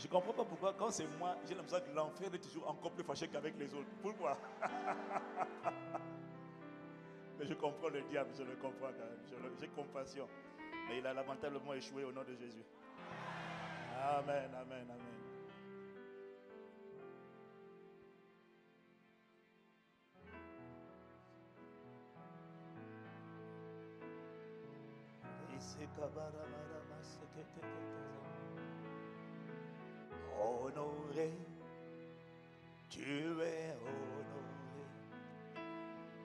Je ne comprends pas pourquoi, quand c'est moi, j'ai l'impression que l'enfer est toujours encore plus fâché qu'avec les autres. Pourquoi? Mais je comprends le diable, je le comprends quand même. J'ai compassion. Mais il a lamentablement échoué au nom de Jésus. Amen, amen, amen. Honoré, tu es honoré,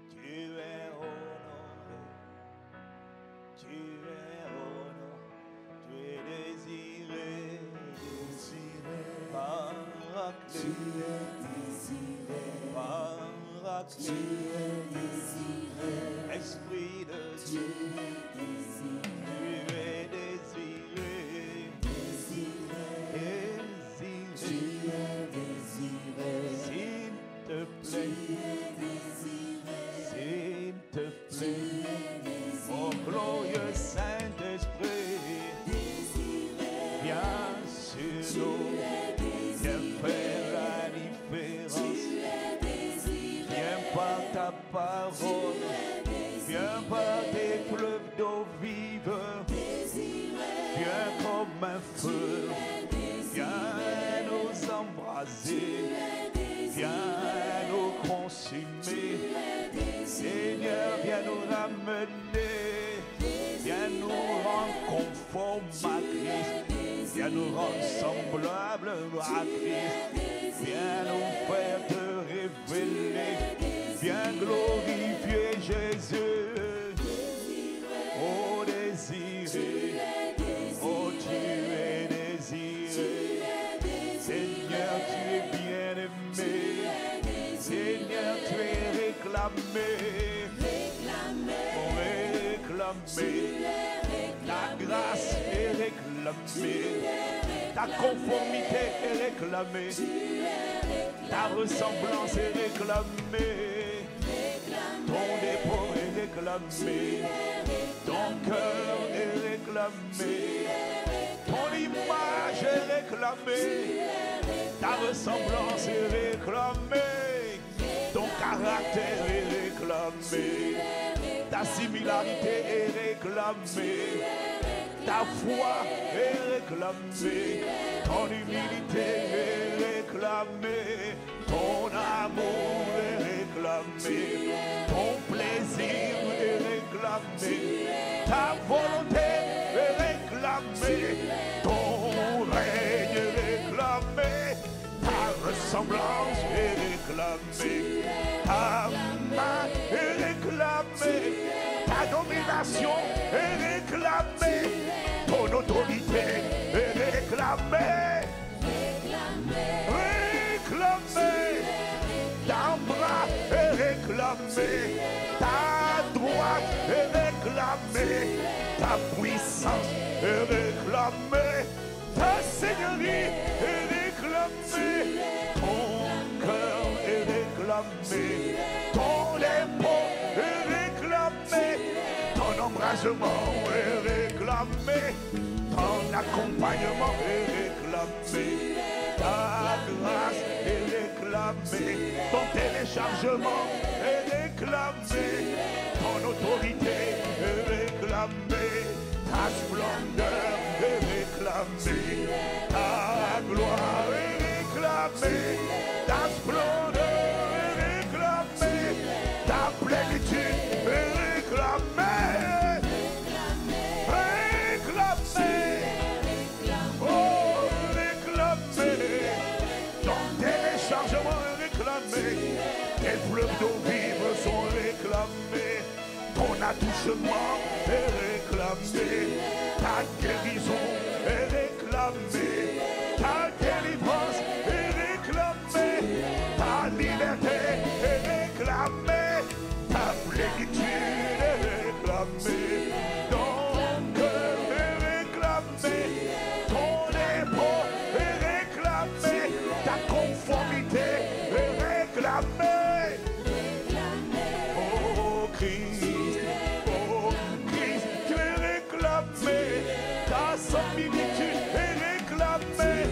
tu es honoré, tu es honoré, tu es désiré, désiré par Christ, tu es désiré par Christ, tu es désiré, Esprit de Dieu, tu es désiré, s'il te plaît, mon glorieux Saint-Esprit, viens sur nous, viens faire la différence, viens par ta parole, viens par tes fleuves d'eau vive, viens comme un feu, viens nous embraser, viens nous consumer. Seigneur, viens nous ramener, viens nous rendre conformes à Christ, viens nous rendre semblables à Christ, viens nous faire te révéler, viens glorifier Jésus. Oh désiré, oh tu es désiré, Seigneur tu es bien-aimé, Seigneur tu es réclamé, ta grâce est réclamée, ta conformité est réclamée, ta ressemblance est réclamée, ton dépôt est réclamé, ton cœur est réclamé, ton image est réclamée, ta ressemblance est réclamée, ton caractère est réclamé, ta similarité est réclamée, ta foi est réclamée, ton humilité est réclamée, ton amour est réclamé, ton plaisir est réclamé, ta volonté est réclamée, ton règne est réclamé, ta ressemblance est réclamée, ta main est réclamée, ta domination est réclamée, ton autorité est réclamée, réclamée, ta bras est réclamé, ta droite est réclamée, ta puissance est réclamée, ta seigneurie est réclamée, ton cœur est réclamé, ton dépôt est réclamé, ton embrasement est réclamé, ton accompagnement est réclamé, ta grâce est réclamée, ton téléchargement est réclamé, ton autorité est réclamée, ta splendeur est réclamée, ta gloire est réclamée, ta splendeur est réclamée, ta plénitude est réclamée, réclamée, oh réclamée, ton téléchargement est réclamé, tes fleuves d'eau vive sont réclamés, ton attouchement est réclamé, ta guérison est réclamée, ta délivrance est réclamée, ta liberté est réclamée, ta plénitude est réclamée, ton cœur est réclamé, ton dépôt est réclamé, ta conformité est réclamée. Oh Christ, tu es réclamé, ta similitude est réclamée,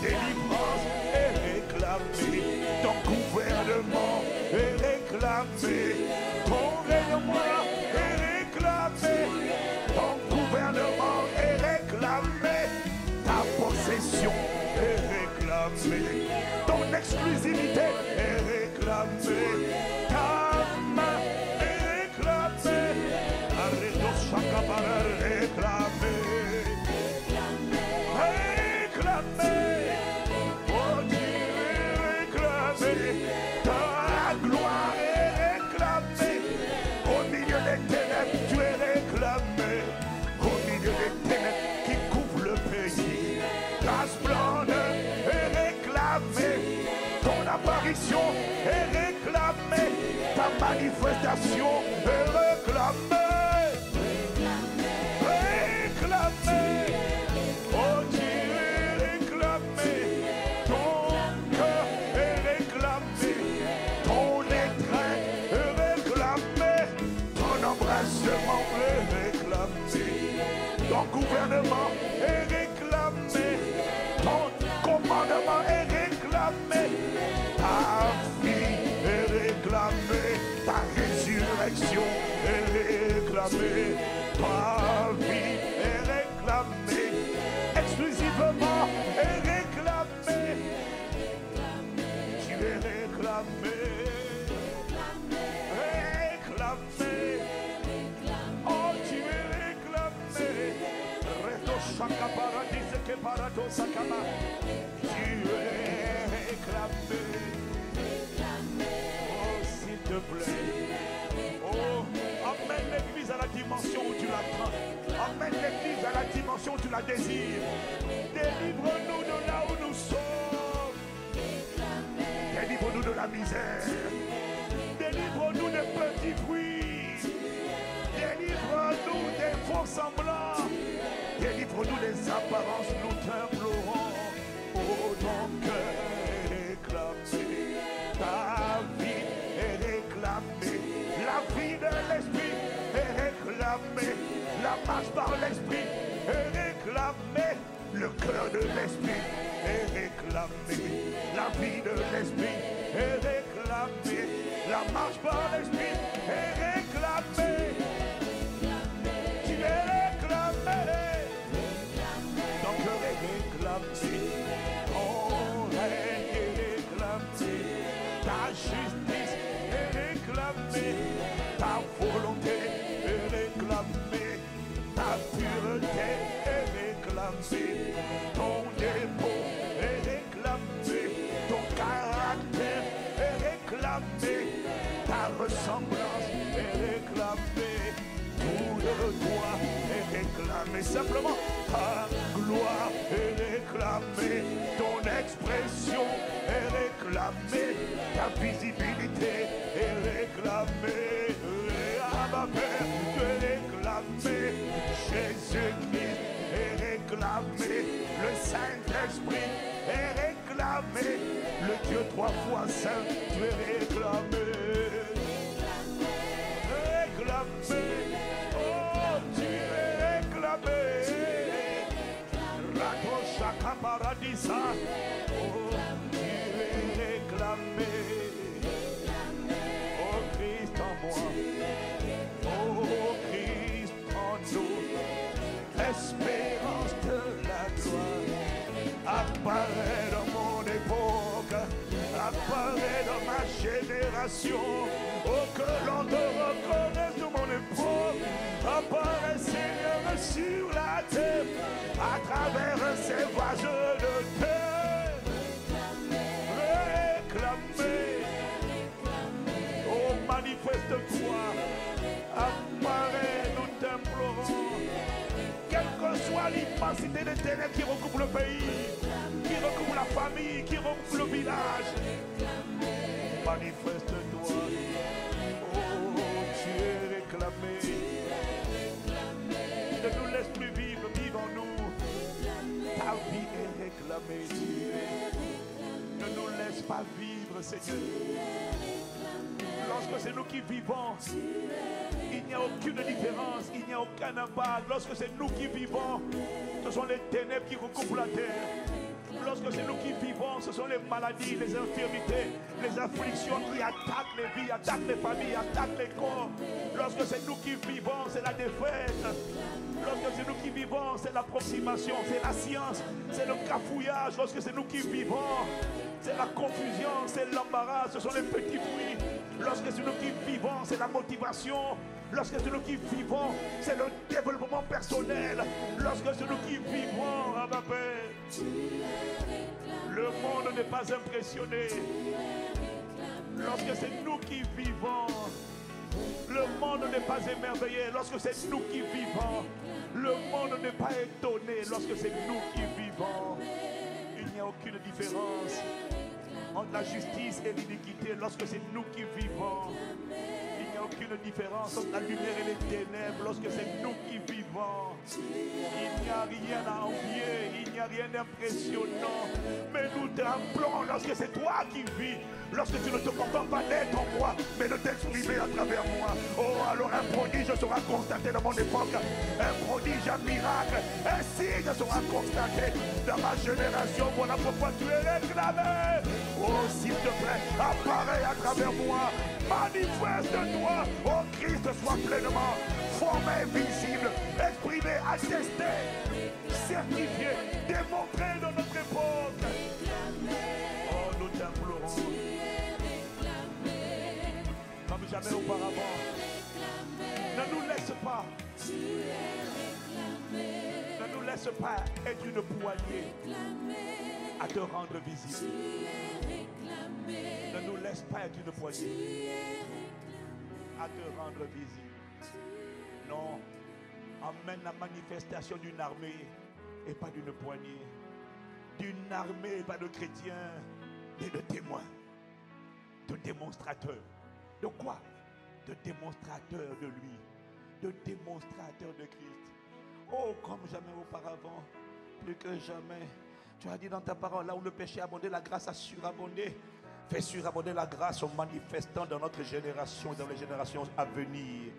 délivrance est réclamée. Ton gouvernement est réclamé. Ton règnement est réclamé. Ton gouvernement est réclamé. Ta possession est réclamée. Ton exclusivité est réclamée. Ta main est réclamée. Arrête chaque parole réclamée. Réclamée. Oh Dieu est réclamé. Ta gloire est réclamée. Au milieu des ténèbres, tu es réclamé. Au milieu des ténèbres qui couvrent le pays, ta splendeur est réclamée. Ton apparition est réclamée. Ta manifestation est réclamée. Réclamée. Oh Dieu est réclamé. Ton cœur est réclamé. Ton étreint est réclamé. Ton embrassement est réclamé. Ton gouvernement est réclamé. Ton commandement est réclamé. Ta vie est réclamée. Ta résurrection est réclamée. Ta vie est réclamée. Exclusivement est réclamée. Tu es réclamé. Réclamé. Oh, tu es réclamé. Reto shaka paradise que parato sakama. Tu es réclamé. Oh, s'il te plaît. Oh, amène l'église à la dimension où tu l'attends. Amène l'église à la dimension où tu la désires. Délivre-nous de là où nous sommes. Délivre-nous de la misère. Délivre-nous des petits fruits. Délivre-nous des faux semblants. Délivre-nous des apparences. Nous t'implorons. Oh, ton cœur est réclamé. Ta vie est réclamée. La vie de l'esprit est réclamée. La marche par l'esprit est réclamée. Le cœur de l'esprit est réclamé. La vie de l'esprit est réclamée. La marche par l'esprit est réclamée. Tu es réclamé. Ton cœur est réclamé. Ton règne est réclamé. Ta justice est réclamée. Ta volonté est réclamée. Ta pureté est réclamée. Ton dépôt est réclamé. Ton caractère est réclamé. Ta ressemblance est réclamée. Tout de toi est réclamé. Simplement, ta gloire est réclamée. Ton expression est réclamée. Ta visibilité est réclamée. Ah, ma Père, tu es réclamé. Jésus-Christ est réclamé. Le Saint-Esprit est réclamé. Le Dieu trois fois saint, tu es réclamé. Réclamé. Oh, tu es réclamé. Rato Shaka Paradisa. Oh, tu es réclamé. Oh, Christ en moi. Oh, Christ en nous. Espérance de la gloire. Apparaît dans mon époque. Apparaît dans ma génération. Oh, que l'on te reconnaisse de mon époque. Apparaît, Seigneur, sur la terre. À travers ces vases de terre. Réclamé. Oh, manifeste-toi. Apparaît, nous t'implorons. Quelle que soit l'immensité des ténèbres qui recouvre le pays, qui recouvre la famille, qui recouvre le village, manifeste-toi. Oh, tu es réclamé. Ne nous laisse plus vivre, vive en nous. Ta vie est réclamée. Ne nous laisse pas vivre, Seigneur. Lorsque c'est nous qui vivons, il n'y a aucune différence, il n'y a aucun impact. Lorsque c'est nous qui vivons, ce sont les ténèbres qui recouvrent la terre. Lorsque c'est nous qui vivons, ce sont les maladies, les infirmités, les afflictions qui attaquent les vies, attaquent les familles, attaquent les corps. Lorsque c'est nous qui vivons, c'est la défaite. Lorsque c'est nous qui vivons, c'est l'approximation, c'est la science, c'est le cafouillage. Lorsque c'est nous qui vivons, c'est la confusion, c'est l'embarras, ce sont les petits fruits. Lorsque c'est nous qui vivons, c'est la motivation. Lorsque c'est nous qui vivons, c'est le développement personnel. Lorsque c'est nous qui vivons, ah ma Père, le monde n'est pas impressionné. Lorsque c'est nous qui vivons, le monde n'est pas émerveillé. Lorsque c'est nous qui vivons, le monde n'est pas étonné. Lorsque c'est nous qui vivons, il n'y a aucune différence entre la justice et l'iniquité. Lorsque c'est nous qui vivons, il n'y a aucune différence entre la lumière et les ténèbres. Lorsque c'est nous qui vivons, il n'y a rien à envier, il n'y a rien d'impressionnant. Mais nous tremblons lorsque c'est toi qui vis. Lorsque tu ne te contentes pas d'être en moi, mais de t'exprimer à travers moi. Oh, alors un prodige sera constaté dans mon époque. Un prodige, un miracle, un signe sera constaté dans ma génération. Voilà pourquoi tu es réclamé. Oh, s'il te plaît, apparaît à travers moi. Manifeste-toi. Oh, Christ soit pleinement formé, visible, exprimé, attesté, certifié, démontré dans notre époque. Oh, nous t'implorons. Comme jamais auparavant. Ne nous laisse pas. Ne nous laisse pas être une poignée à te rendre visible. Ne nous laisse pas être une poignée à te rendre visible. Non. Emmène la manifestation d'une armée et pas d'une poignée. D'une armée, pas de chrétiens, mais de témoins, de démonstrateurs. De quoi? De démonstrateurs de lui, de démonstrateurs de Christ. Oh, comme jamais auparavant, plus que jamais. Tu as dit dans ta parole, là où le péché a abondé, la grâce a surabondé. Fais surabonder la grâce en manifestant dans notre génération et dans les générations à venir.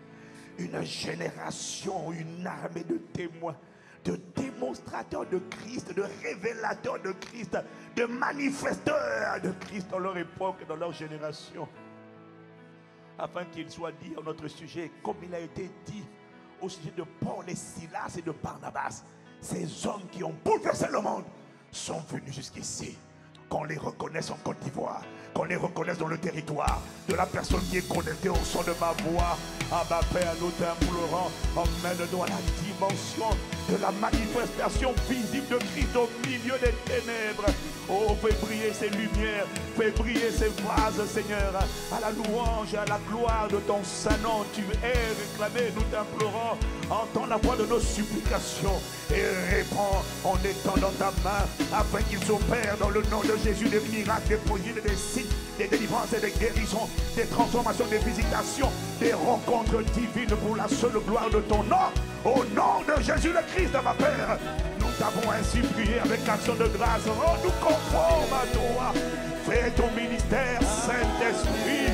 Une génération, une armée de témoins, de démonstrateurs de Christ, de révélateurs de Christ, de manifesteurs de Christ dans leur époque et dans leur génération. Afin qu'il soit dit à notre sujet, comme il a été dit au sujet de Paul et Silas et de Barnabas, ces hommes qui ont bouleversé le monde sont venus jusqu'ici. Qu'on les reconnaisse en Côte d'Ivoire, qu'on les reconnaisse dans le territoire de la personne qui est connectée au son de ma voix. Ah ma Père, nous t'implorons, emmène-nous à la dimension de la manifestation visible de Christ au milieu des ténèbres. Oh, fais briller ces lumières, fais briller ces vases, Seigneur, à la louange et à la gloire de ton saint nom. Tu es réclamé, nous t'implorons, entends la voix de nos supplications et réponds en étendant ta main afin qu'il s'opère dans le nom de Jésus des miracles, des prodiges, des signes, des délivrances et des guérisons, des transformations, des visitations, des rencontres divines pour la seule gloire de ton nom. Au nom de Jésus le Christ, ma Père, nous t'avons ainsi prié avec action de grâce. Rends-nous conformes à toi. Fais ton ministère, Saint-Esprit.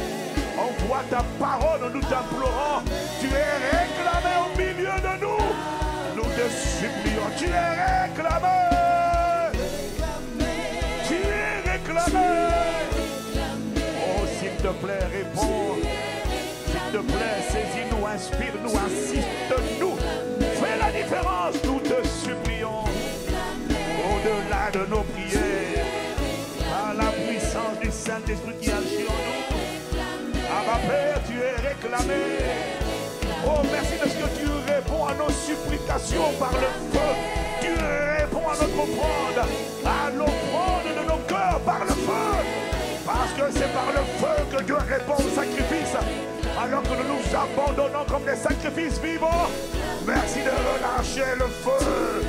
Envoie ta parole, nous t'implorons. Tu es réclamé au milieu de nous. Nous te supplions. Tu es réclamé. Tu es réclamé. Oh, s'il te plaît, réponds. S'il te plaît, saisis-nous, inspire-nous, assiste-nous. Fais la différence, nous te supplions. Au-delà de nos prières, par la puissance du Saint-Esprit qui agit en nous. Ah ma Père, tu es réclamé. Oh, merci de ce que tu réponds à nos supplications par le feu. Tu réponds à notre offrande, à l'offrande de nos cœurs par le feu. Parce que c'est par le feu que Dieu répond au sacrifice. Alors que nous nous abandonnons comme des sacrifices vivants. Merci de relâcher le feu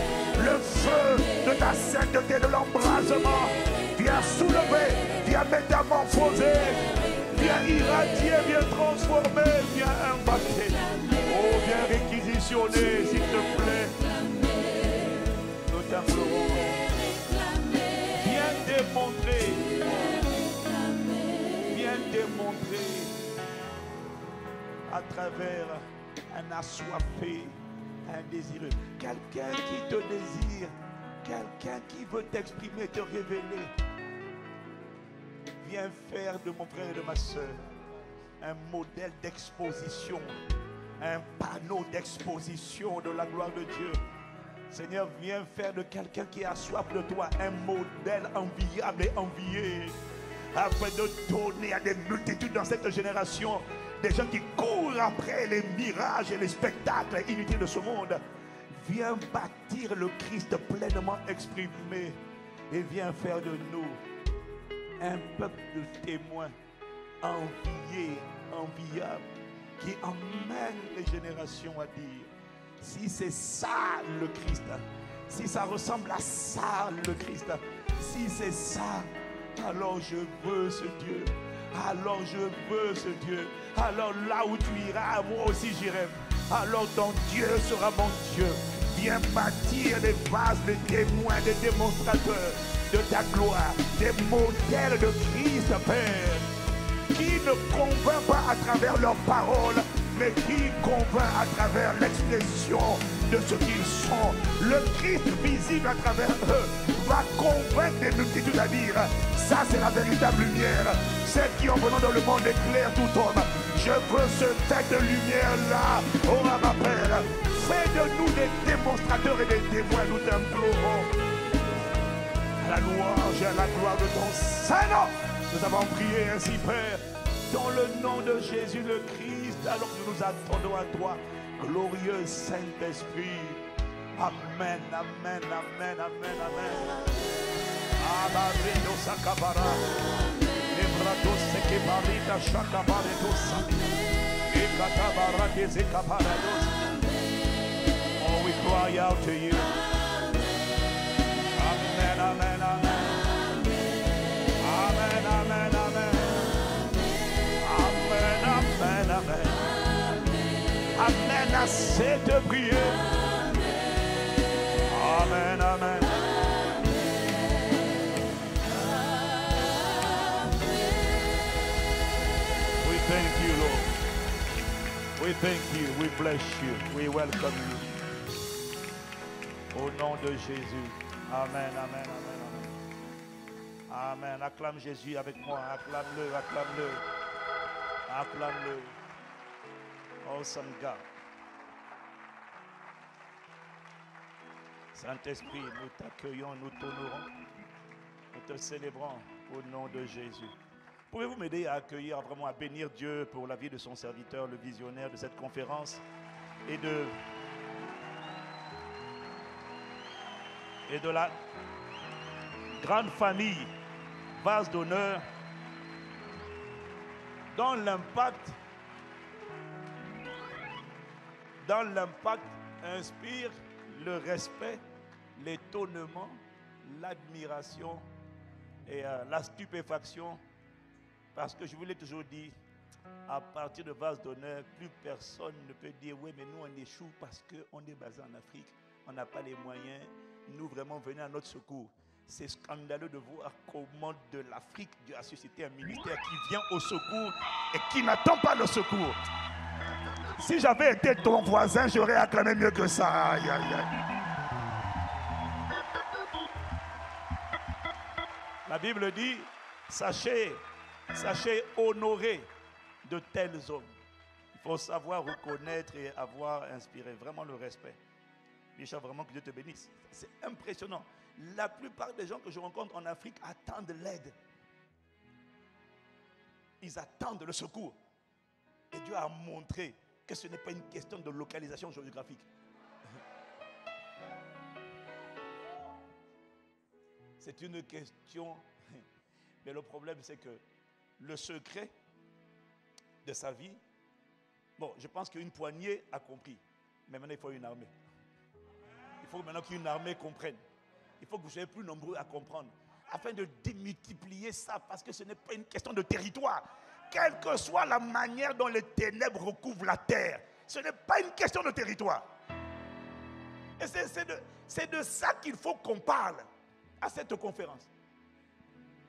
de ta sainteté, de l'embrasement. Viens soulever, viens métamorphoser, viens irradier, viens transformer, viens impacter. Oh, viens réquisitionner, s'il te plaît. Nous t'implorons. Viens démontrer. Viens démontrer à travers un assoiffé, un désireux, quelqu'un qui te désire, quelqu'un qui veut t'exprimer, te révéler, viens faire de mon frère et de ma soeur un modèle d'exposition, un panneau d'exposition de la gloire de Dieu. Seigneur, viens faire de quelqu'un qui a soif de toi un modèle enviable et envié, afin de donner à des multitudes dans cette génération des gens qui courent après les mirages et les spectacles inutiles de ce monde. Viens bâtir le Christ pleinement exprimé et viens faire de nous un peuple de témoins enviés, enviables, qui emmène les générations à dire: si c'est ça le Christ, si ça ressemble à ça le Christ, si c'est ça, alors je veux ce Dieu. Alors je veux ce Dieu. Alors là où tu iras, moi aussi j'irai. Alors ton Dieu sera mon Dieu. Viens bâtir des vases, des témoins, des démonstrateurs de ta gloire, des modèles de Christ, Père, qui ne convainc pas à travers leurs paroles, mais qui convainc à travers l'expression de ce qu'ils sont. Le Christ visible à travers eux va convaincre des multitudes à dire: ça c'est la véritable lumière, celle qui en venant dans le monde éclaire tout homme. Je veux ce tête de lumière là. Oh ma Père, fais de nous des démonstrateurs et des témoins. Nous t'implorons. À la louange et à la gloire de ton Saint-Nom, nous avons prié ainsi, Père, dans le nom de Jésus le Christ, alors que nous nous attendons à toi, glorieux Saint-Esprit. Amen, amen, amen, amen, amen. Amen. Sakabara. Ebrados sekebarita shakabaredosa. Ekatabara dezekabarados. Oh, we cry out to you. Amen, amen, amen. Amen, amen, amen. Amen, amen, amen. Amen à cette prière. Amen, amen. We thank you, Lord. We thank you. We bless you. We welcome you. Au nom de Jésus. Amen, amen, amen, amen. Amen. Acclame Jésus avec moi. Acclame-le, acclame-le. Acclame-le. Awesome God. Saint-Esprit, nous t'accueillons, nous t'honorons, nous te célébrons au nom de Jésus. Pouvez-vous m'aider à accueillir, vraiment à bénir Dieu pour la vie de son serviteur, le visionnaire de cette conférence et de la grande famille Vase d'honneur dont l'impact inspire le respect, l'étonnement, l'admiration et la stupéfaction, parce que je vous l'ai toujours dit, à partir de Vase d'honneur, plus personne ne peut dire oui, mais nous on échoue parce qu'on est basé en Afrique, on n'a pas les moyens, nous vraiment venez à notre secours. C'est scandaleux de voir comment de l'Afrique Dieu a suscité un ministère qui vient au secours et qui n'attend pas le secours. Si j'avais été ton voisin, j'aurais acclamé mieux que ça. Aïe, aïe, aïe. La Bible dit, sachez honorer de tels hommes. Il faut savoir reconnaître et avoir inspiré vraiment le respect. Michel, vraiment que Dieu te bénisse. C'est impressionnant. La plupart des gens que je rencontre en Afrique attendent l'aide. Ils attendent le secours. Et Dieu a montré que ce n'est pas une question de localisation géographique. C'est une question. Mais le problème, c'est que le secret de sa vie, bon, je pense qu'une poignée a compris. Mais maintenant, il faut une armée. Il faut maintenant qu'une armée comprenne. Il faut que vous soyez plus nombreux à comprendre. Afin de démultiplier ça, parce que ce n'est pas une question de territoire. Quelle que soit la manière dont les ténèbres recouvrent la terre, ce n'est pas une question de territoire. Et c'est de ça qu'il faut qu'on parle à cette conférence.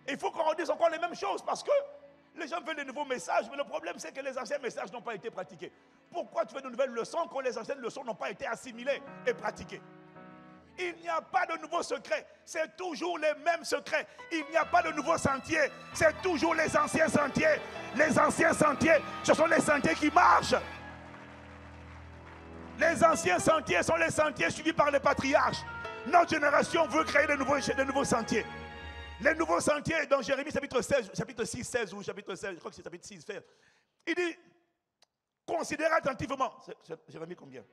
Et il faut qu'on redise encore les mêmes choses, parce que les gens veulent de nouveaux messages, mais le problème c'est que les anciens messages n'ont pas été pratiqués. Pourquoi tu fais de nouvelles leçons quand les anciennes leçons n'ont pas été assimilées et pratiquées? Il n'y a pas de nouveaux secrets. C'est toujours les mêmes secrets. Il n'y a pas de nouveaux sentiers. C'est toujours les anciens sentiers. Les anciens sentiers, ce sont les sentiers qui marchent. Les anciens sentiers sont les sentiers suivis par les patriarches. Notre génération veut créer de nouveaux sentiers. Les nouveaux sentiers dans Jérémie chapitre 16, chapitre 6, 16 ou chapitre 16, je crois que c'est chapitre 6, 16. Il dit, considérez attentivement. Jérémie combien?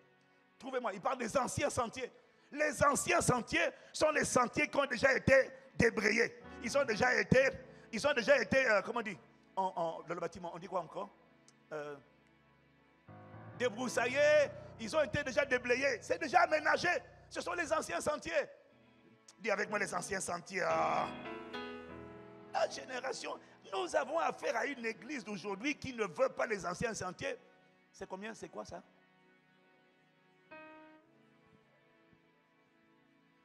Trouvez-moi, il parle des anciens sentiers. Les anciens sentiers sont les sentiers qui ont déjà été débrayés. Ils ont déjà été comment on dit, dans le bâtiment, on dit quoi encore? Débroussaillés, ils ont été déjà déblayés. C'est déjà aménagé. Ce sont les anciens sentiers. Dis avec moi les anciens sentiers. La génération, nous avons affaire à une église d'aujourd'hui qui ne veut pas les anciens sentiers. C'est combien? C'est quoi ça?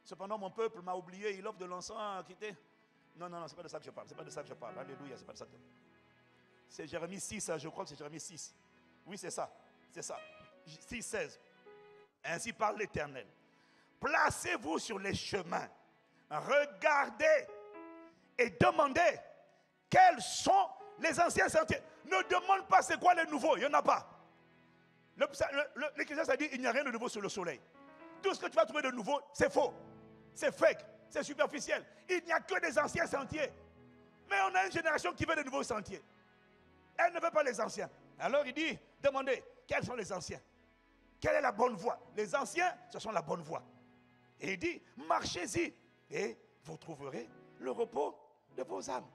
Cependant, mon peuple m'a oublié, il offre de l'encens à quitter. Non, c'est pas de ça que je parle. C'est pas de ça que je parle. Alléluia, c'est pas de ça. C'est Jérémie 6, je crois que c'est Jérémie 6. Oui, c'est ça. C'est ça. 6, 16. Ainsi parle l'Éternel. Placez-vous sur les chemins. Regardez et demandez quels sont les anciens sentiers. Ne demande pas c'est quoi les nouveaux. Il n'y en a pas. L'Écriture a dit il n'y a rien de nouveau sur le soleil. Tout ce que tu vas trouver de nouveau, c'est faux. C'est fake, c'est superficiel. Il n'y a que des anciens sentiers. Mais on a une génération qui veut de nouveaux sentiers. Elle ne veut pas les anciens. Alors il dit, demandez, quels sont les anciens? Quelle est la bonne voie? Les anciens, ce sont la bonne voie. Et il dit, marchez-y et vous trouverez le repos de vos âmes.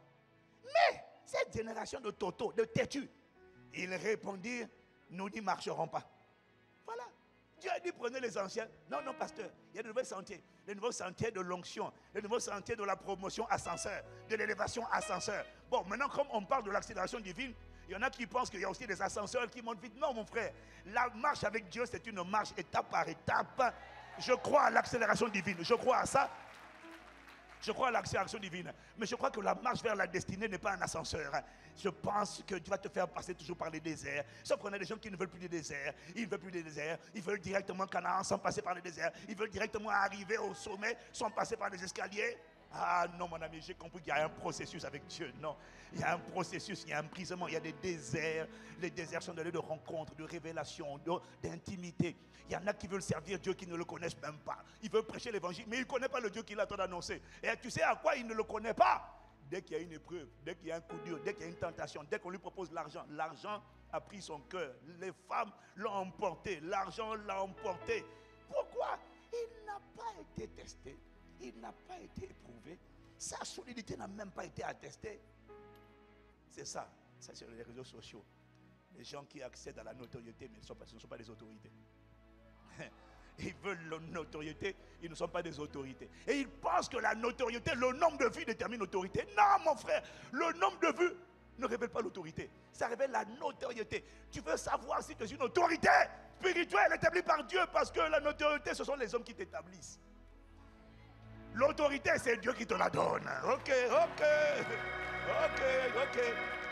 Mais cette génération de totos, de têtus, ils répondirent, nous n'y marcherons pas. Voilà. Dieu a dit prenez les anciens. Non, pasteur, il y a de nouveaux sentiers. Les nouveaux sentiers de l'onction, les nouveaux sentiers de la promotion ascenseur, de l'élévation ascenseur. Bon, maintenant comme on parle de l'accélération divine, il y en a qui pensent qu'il y a aussi des ascenseurs qui montent vite. Non, mon frère, la marche avec Dieu, c'est une marche étape par étape. Je crois à l'accélération divine, je crois à ça. Je crois à l'accélération divine. Mais je crois que la marche vers la destinée n'est pas un ascenseur. Je pense que tu vas te faire passer toujours par les déserts. Sauf qu'on a des gens qui ne veulent plus des déserts. Ils ne veulent plus des déserts. Ils veulent directement Canaan sans passer par les déserts. Ils veulent directement arriver au sommet sans passer par les escaliers. Ah non, mon ami, j'ai compris qu'il y a un processus avec Dieu. Non, il y a un processus, il y a un brisement, il y a des déserts. Les déserts sont des lieux de rencontre, de révélation, d'intimité. Il y en a qui veulent servir Dieu qui ne le connaissent même pas. Ils veulent prêcher l'évangile, mais ils ne connaissent pas le Dieu qu'il attend d'annoncer. Et tu sais à quoi il ne le connaît pas? Dès qu'il y a une épreuve, dès qu'il y a un coup dur, dès qu'il y a une tentation, dès qu'on lui propose l'argent, l'argent a pris son cœur. Les femmes l'ont emporté, l'argent l'a emporté. Pourquoi? Il n'a pas été testé. Il n'a pas été éprouvé. Sa solidité n'a même pas été attestée. C'est ça. Ça, c'est les réseaux sociaux. Les gens qui accèdent à la notoriété, mais ce ne sont pas des autorités. Ils veulent la notoriété, ils ne sont pas des autorités. Et ils pensent que la notoriété, le nombre de vues détermine l'autorité. Non, mon frère, le nombre de vues ne révèle pas l'autorité. Ça révèle la notoriété. Tu veux savoir si tu es une autorité spirituelle établie par Dieu, parce que la notoriété, ce sont les hommes qui t'établissent. L'autorité, c'est Dieu qui te la donne. Ok. Tu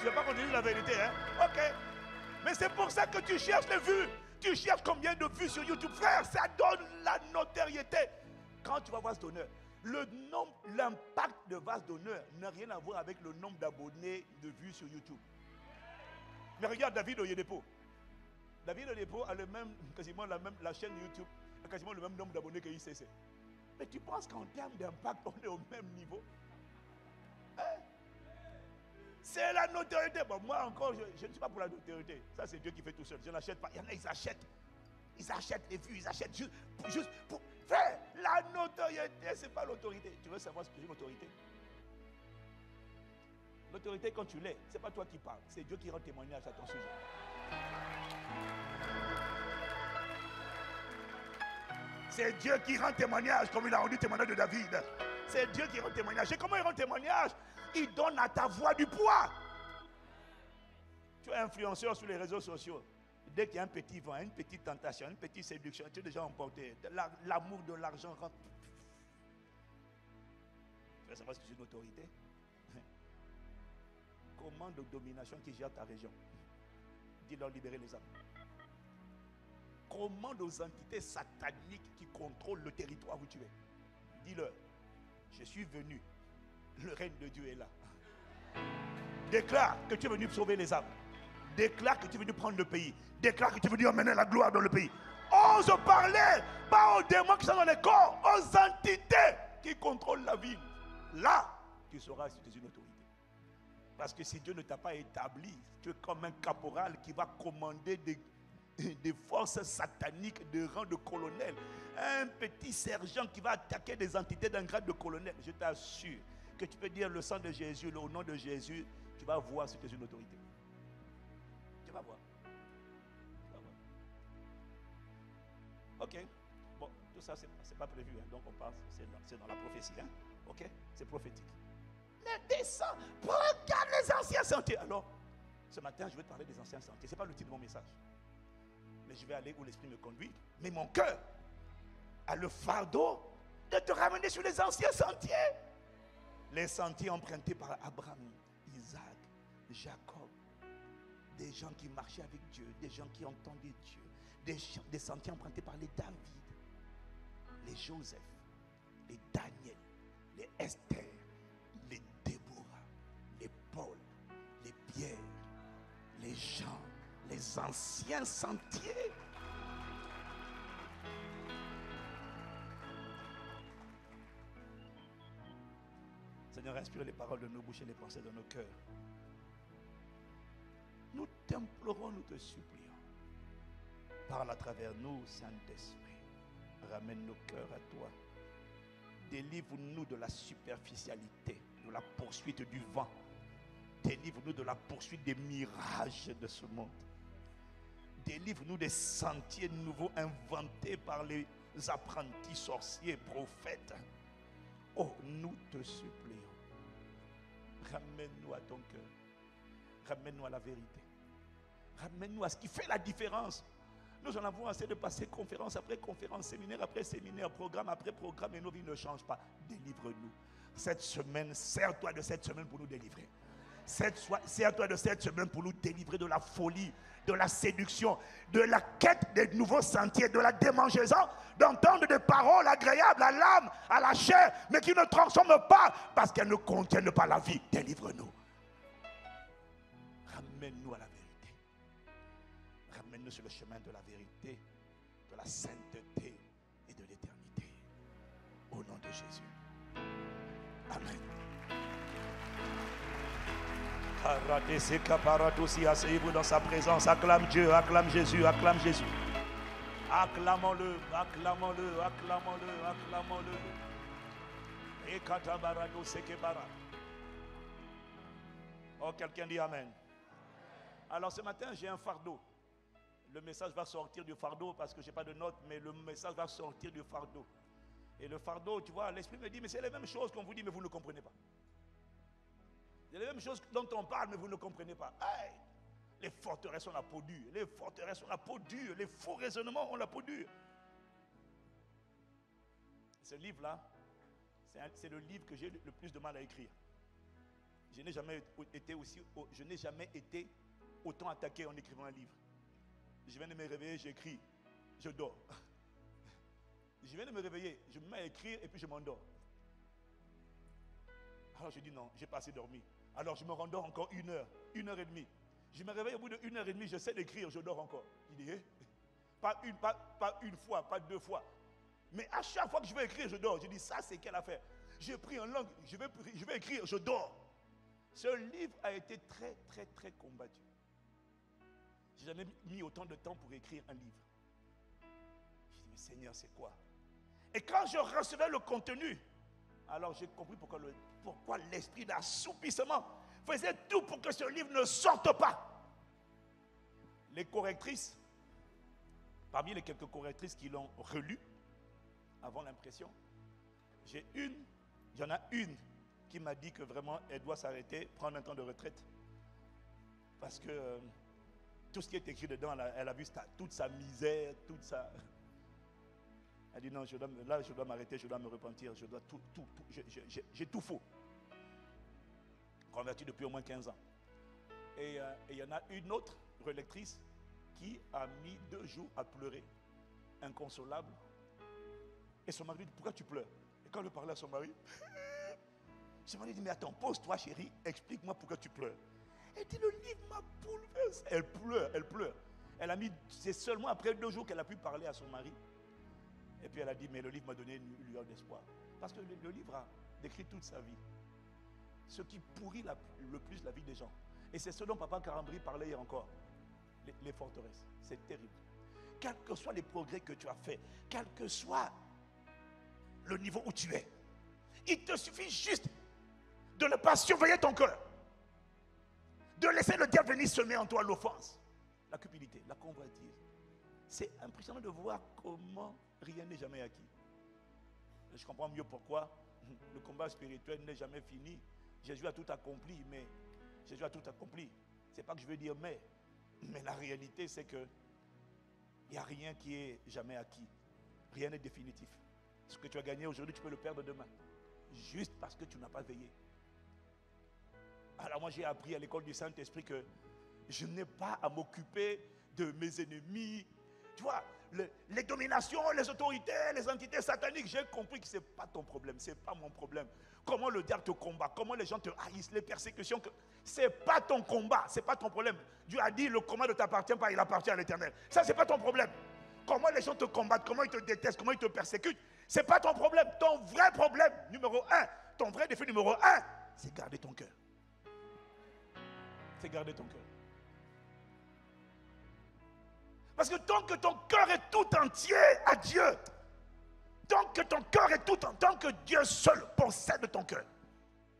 ne vas pas continuer la vérité, hein? Ok. Mais c'est pour ça que tu cherches les vues. Tu cherches combien de vues sur YouTube. Frère, ça donne la notoriété. Quand tu vas Vase d'honneur, l'impact de Vase d'honneur n'a rien à voir avec le nombre d'abonnés, de vues sur YouTube. Mais regarde David Oyedepo. David Oyedepo a quasiment la chaîne YouTube a quasiment le même nombre d'abonnés que ICC. Mais tu penses qu'en termes d'impact, on est au même niveau? Hein? C'est la notoriété. Bon, moi encore, je ne suis pas pour la notoriété. Ça, c'est Dieu qui fait tout seul. Je n'achète pas. Il y en a, ils achètent. Ils achètent les vues, ils achètent juste pour faire. La notoriété, ce n'est pas l'autorité. Tu veux savoir ce que c'est l'autorité? L'autorité, quand tu l'es, ce n'est pas toi qui parles. C'est Dieu qui rend témoignage à ton sujet. C'est Dieu qui rend témoignage, comme il a rendu témoignage de David. C'est Dieu qui rend témoignage. Et comment il rend témoignage? Il donne à ta voix du poids. Tu es influenceur sur les réseaux sociaux. Dès qu'il y a un petit vent, une petite tentation, une petite séduction, tu es déjà emporté. L'amour de l'argent rentre. Tu veux savoir ce que c'est une autorité? Commande de domination qui gère ta région. Dis-leur libérer les âmes. commande aux entités sataniques qui contrôlent le territoire où tu es. Dis-leur, je suis venu. Le règne de Dieu est là. Déclare que tu es venu sauver les âmes. Déclare que tu es venu prendre le pays. Déclare que tu es venu emmener la gloire dans le pays. Ose parler, pas aux démons qui sont dans les corps, aux entités qui contrôlent la ville. Là, tu seras sous une autorité. Parce que si Dieu ne t'a pas établi, tu es comme un caporal qui va commander des forces sataniques de rang de colonel. Un petit sergent qui va attaquer des entités d'un grade de colonel. Je t'assure que tu peux dire le sang de Jésus, au nom de Jésus, tu vas voir si tu es une autorité. Tu vas voir. Tu vas voir. Ok. Bon, tout ça, c'est pas prévu. Hein. Donc on passe, c'est dans la prophétie. Hein. Ok. C'est prophétique. Mais descends, regarde les anciens sentiers. Alors, ce matin, je vais te parler des anciens sentiers. Ce n'est pas le titre de mon message. Mais je vais aller où l'Esprit me conduit. Mais mon cœur a le fardeau de te ramener sur les anciens sentiers. Les sentiers empruntés par Abraham, Isaac, Jacob. Des gens qui marchaient avec Dieu, des gens qui entendaient Dieu. Des sentiers empruntés par les David, les Joseph, les Daniel, les Esther, les Déborah, les Paul, les Pierre, les Jean, les anciens sentiers. Seigneur, inspire les paroles de nos bouches et les pensées de nos cœurs. Nous t'implorons, nous te supplions. Parle à travers nous, Saint-Esprit. Ramène nos cœurs à toi. Délivre-nous de la superficialité, de la poursuite du vent. Délivre-nous de la poursuite des mirages de ce monde. Délivre-nous des sentiers nouveaux inventés par les apprentis sorciers, prophètes. Oh, nous te supplions. Ramène-nous à ton cœur. Ramène-nous à la vérité. Ramène-nous à ce qui fait la différence. Nous en avons assez de passer conférence après conférence, séminaire après séminaire, programme après programme, et nos vies ne changent pas. Délivre-nous. Cette semaine, sers-toi de cette semaine pour nous délivrer. Sers-toi de cette semaine pour nous délivrer de la folie, de la séduction, de la quête des nouveaux sentiers, de la démangeaison, d'entendre des paroles agréables à l'âme, à la chair, mais qui ne transforment pas parce qu'elles ne contiennent pas la vie. Délivre-nous. Ramène-nous à la vérité. Ramène-nous sur le chemin de la vérité, de la sainteté et de l'éternité. Au nom de Jésus. Amen. Asseyez-vous dans sa présence. Acclame Dieu, acclame Jésus, acclame Jésus. Acclamons-le, acclamons-le, acclamons-le, acclamons-le. Oh, quelqu'un dit Amen. Alors ce matin, j'ai un fardeau. Le message va sortir du fardeau parce que je n'ai pas de notes, mais le message va sortir du fardeau. Et le fardeau, tu vois, l'Esprit me dit, mais c'est les mêmes choses qu'on vous dit, mais vous ne comprenez pas. C'est les mêmes choses dont on parle, mais vous ne comprenez pas. Hey, les forteresses ont la peau dure. Les forteresses ont la peau dure. Les faux raisonnements ont la peau dure. Ce livre-là, c'est le livre que j'ai le plus de mal à écrire. Je n'ai jamais été autant attaqué en écrivant un livre. Je viens de me réveiller, j'écris, je dors. Je viens de me réveiller, je me mets à écrire et puis je m'endors. Alors je dis non, j'ai pas assez dormi. Alors je me rendors encore 1 heure, 1 heure et demie. Je me réveille au bout de 1 heure et demie, j'essaie d'écrire, je dors encore. Il dit, pas une fois, pas 2 fois. Mais à chaque fois que je vais écrire, je dors. Je dis, ça c'est quelle affaire? J'ai pris en langue, je vais écrire, je dors. Ce livre a été très, très, très combattu. Je n'ai jamais mis autant de temps pour écrire un livre. Je dis, mais Seigneur, c'est quoi? Et quand je recevais le contenu, alors j'ai compris pourquoi l'esprit d'assoupissement faisait tout pour que ce livre ne sorte pas. Les correctrices, parmi les quelques correctrices qui l'ont relu avant l'impression, il y en a une qui m'a dit que vraiment elle doit s'arrêter, prendre un temps de retraite. Parce que tout ce qui est écrit dedans, elle a vu toute sa misère, toute sa... Elle dit non, je dois m'arrêter, je dois me repentir, je dois j'ai tout faux. Converti depuis au moins 15 ans. Et il y en a une autre relectrice qui a mis 2 jours à pleurer inconsolable. Et son mari dit, pourquoi tu pleures? Et quand elle parlait à son mari, son mari dit, mais attends, pose-toi chérie, explique-moi pourquoi tu pleures. Elle dit, le livre m'a bouleversé. Elle pleure, elle pleure. Elle a mis, c'est seulement après 2 jours qu'elle a pu parler à son mari. Et puis elle a dit, mais le livre m'a donné une lueur d'espoir. Parce que le livre a décrit toute sa vie. Ce qui pourrit le plus la vie des gens. Et c'est ce dont Papa Karambri parlait hier encore. Les forteresses. C'est terrible. Quels que soient les progrès que tu as faits, quel que soit le niveau où tu es, il te suffit juste de ne pas surveiller ton cœur. De laisser le diable venir semer en toi l'offense, la cupidité, la convoitise. C'est impressionnant de voir comment rien n'est jamais acquis. Je comprends mieux pourquoi le combat spirituel n'est jamais fini. Jésus a tout accompli, mais Jésus a tout accompli. C'est pas que je veux dire mais la réalité c'est que il n'y a rien qui est jamais acquis. Rien n'est définitif. Ce que tu as gagné aujourd'hui, tu peux le perdre demain. Juste parce que tu n'as pas veillé. Alors moi j'ai appris à l'école du Saint-Esprit que je n'ai pas à m'occuper de mes ennemis. Tu vois, les dominations, les autorités, les entités sataniques, j'ai compris que ce n'est pas ton problème, ce n'est pas mon problème. Comment le diable te combat, comment les gens te haïssent, les persécutions, ce n'est pas ton combat, ce n'est pas ton problème. Dieu a dit, le combat ne t'appartient pas, il appartient à l'Éternel. Ça, ce n'est pas ton problème. Comment les gens te combattent, comment ils te détestent, comment ils te persécutent, ce n'est pas ton problème. Ton vrai problème, numéro 1, ton vrai défi numéro 1, c'est garder ton cœur. C'est garder ton cœur. Parce que tant que ton cœur est tout entier à Dieu, tant que ton cœur est tout entier, tant que Dieu seul possède ton cœur,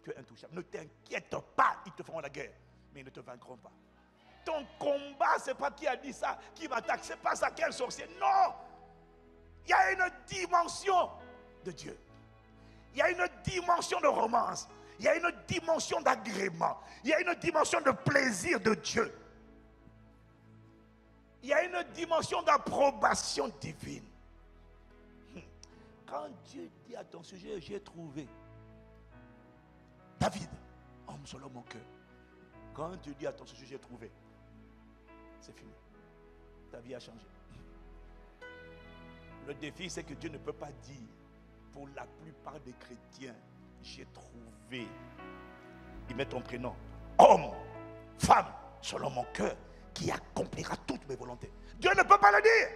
tu es intouchable. Ne t'inquiète pas, ils te feront la guerre, mais ils ne te vaincront pas. Ton combat, ce n'est pas qui a dit ça, qui m'attaque, ce n'est pas ça, quel sorcier. Non! Il y a une dimension de Dieu. Il y a une dimension de romance. Il y a une dimension d'agrément. Il y a une dimension de plaisir de Dieu. Il y a une dimension d'approbation divine. Quand Dieu dit à ton sujet, j'ai trouvé David, homme selon mon cœur. Quand Dieu dit à ton sujet, j'ai trouvé, c'est fini. Ta vie a changé. Le défi, c'est que Dieu ne peut pas dire, pour la plupart des chrétiens, j'ai trouvé. Il met ton prénom. Homme, femme, selon mon cœur, qui accomplira toutes mes volontés. Dieu ne peut pas le dire.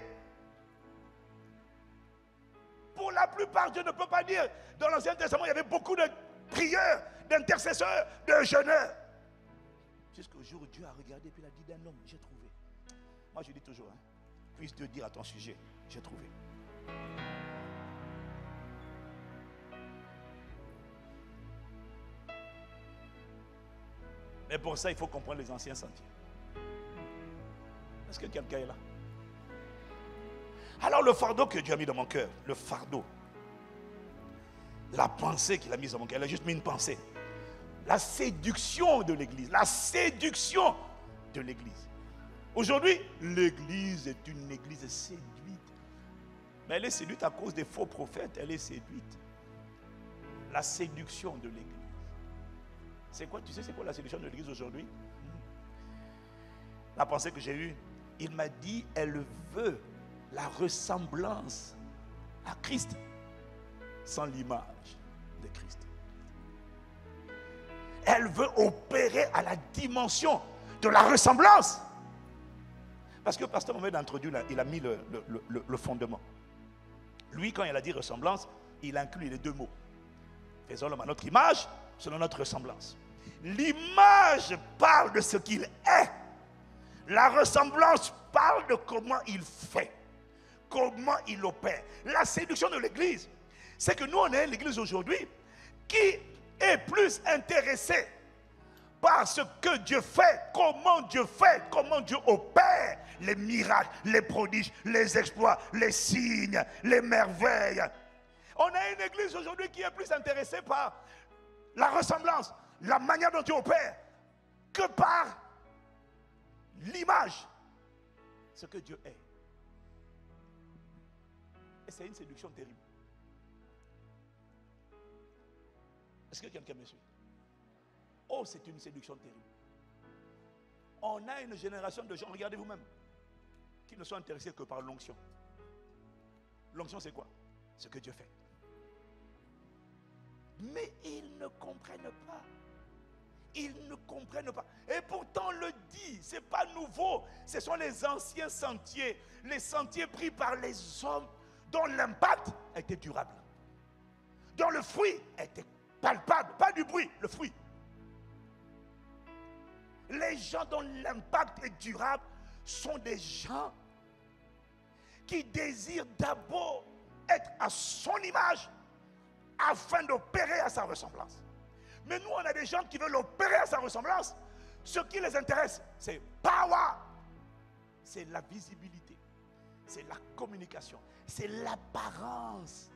Pour la plupart, Dieu ne peut pas dire. Dans l'Ancien Testament, il y avait beaucoup de prieurs, d'intercesseurs, de jeûneurs. Jusqu'au jour où Dieu a regardé et puis il a dit d'un homme, j'ai trouvé. Moi je dis toujours, puisse Dieu dire à ton sujet, j'ai trouvé. Mais pour ça, il faut comprendre les anciens sentiers. Est-ce que quelqu'un est là? Alors le fardeau que Dieu a mis dans mon cœur, le fardeau, la pensée qu'il a mise dans mon cœur, elle a juste mis une pensée. La séduction de l'église, la séduction de l'église. Aujourd'hui, l'église est une église séduite. Mais elle est séduite à cause des faux prophètes, elle est séduite. La séduction de l'église. C'est quoi, tu sais c'est quoi la séduction de l'église aujourd'hui? La pensée que j'ai eue, il m'a dit, elle veut la ressemblance à Christ sans l'image de Christ. Elle veut opérer à la dimension de la ressemblance. Parce que le pasteur Mohamed a introduit, il a mis le fondement. Lui, quand il a dit ressemblance, il inclut les deux mots. Faisons l'homme à notre image, selon notre ressemblance. L'image parle de ce qu'il est. La ressemblance parle de comment il fait, comment il opère. La séduction de l'église, c'est que nous, on est l'église aujourd'hui qui est plus intéressée par ce que Dieu fait, comment Dieu opère les miracles, les prodiges, les exploits, les signes, les merveilles. On a une église aujourd'hui qui est plus intéressée par la ressemblance, la manière dont Dieu opère, que par l'image, ce que Dieu est. Et c'est une séduction terrible. Est-ce que quelqu'un me suit? Oh, c'est une séduction terrible. On a une génération de gens, regardez vous-même, qui ne sont intéressés que par l'onction. L'onction, c'est quoi? Ce que Dieu fait. Mais ils ne comprennent pas. Ils ne comprennent pas. Et pourtant, on le dit, ce n'est pas nouveau. Ce sont les anciens sentiers, les sentiers pris par les hommes dont l'impact était durable, dont le fruit était palpable, pas du bruit, le fruit. Les gens dont l'impact est durable sont des gens qui désirent d'abord être à son image afin d'opérer à sa ressemblance. Mais nous, on a des gens qui veulent opérer à sa ressemblance. Ce qui les intéresse, c'est power, c'est la visibilité, c'est la communication, c'est l'apparence,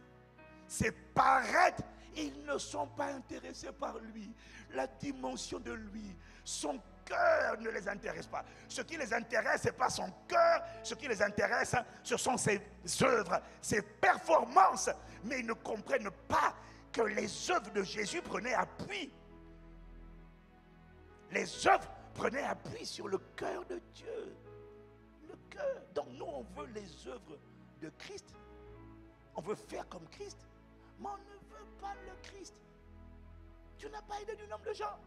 c'est paraître. Ils ne sont pas intéressés par lui, la dimension de lui. Son cœur ne les intéresse pas. Ce qui les intéresse, ce n'est pas son cœur. Ce qui les intéresse, ce sont ses œuvres, ses performances. Mais ils ne comprennent pas que les œuvres de Jésus prenaient appui. Les œuvres prenaient appui sur le cœur de Dieu. Le cœur. Donc nous, on veut les œuvres de Christ. On veut faire comme Christ. Mais on ne veut pas le Christ. Tu n'as pas idée du nombre de gens.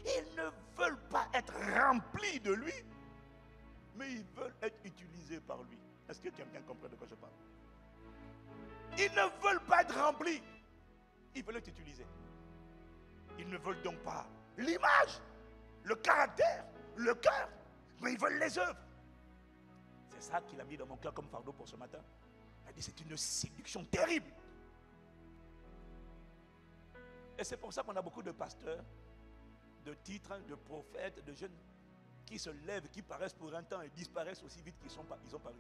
Ils ne veulent pas être remplis de lui, mais ils veulent être utilisés par lui. Est-ce que quelqu'un comprend de quoi je parle? Ils ne veulent pas être remplis, ils veulent être utilisés. Ils ne veulent donc pas l'image, le caractère, le cœur, mais ils veulent les œuvres. C'est ça qu'il a mis dans mon cœur comme fardeau pour ce matin. Il a dit c'est une séduction terrible. Et c'est pour ça qu'on a beaucoup de pasteurs, de titres, de prophètes, de jeunes qui se lèvent, qui paraissent pour un temps et disparaissent aussi vite qu'ils ont paru.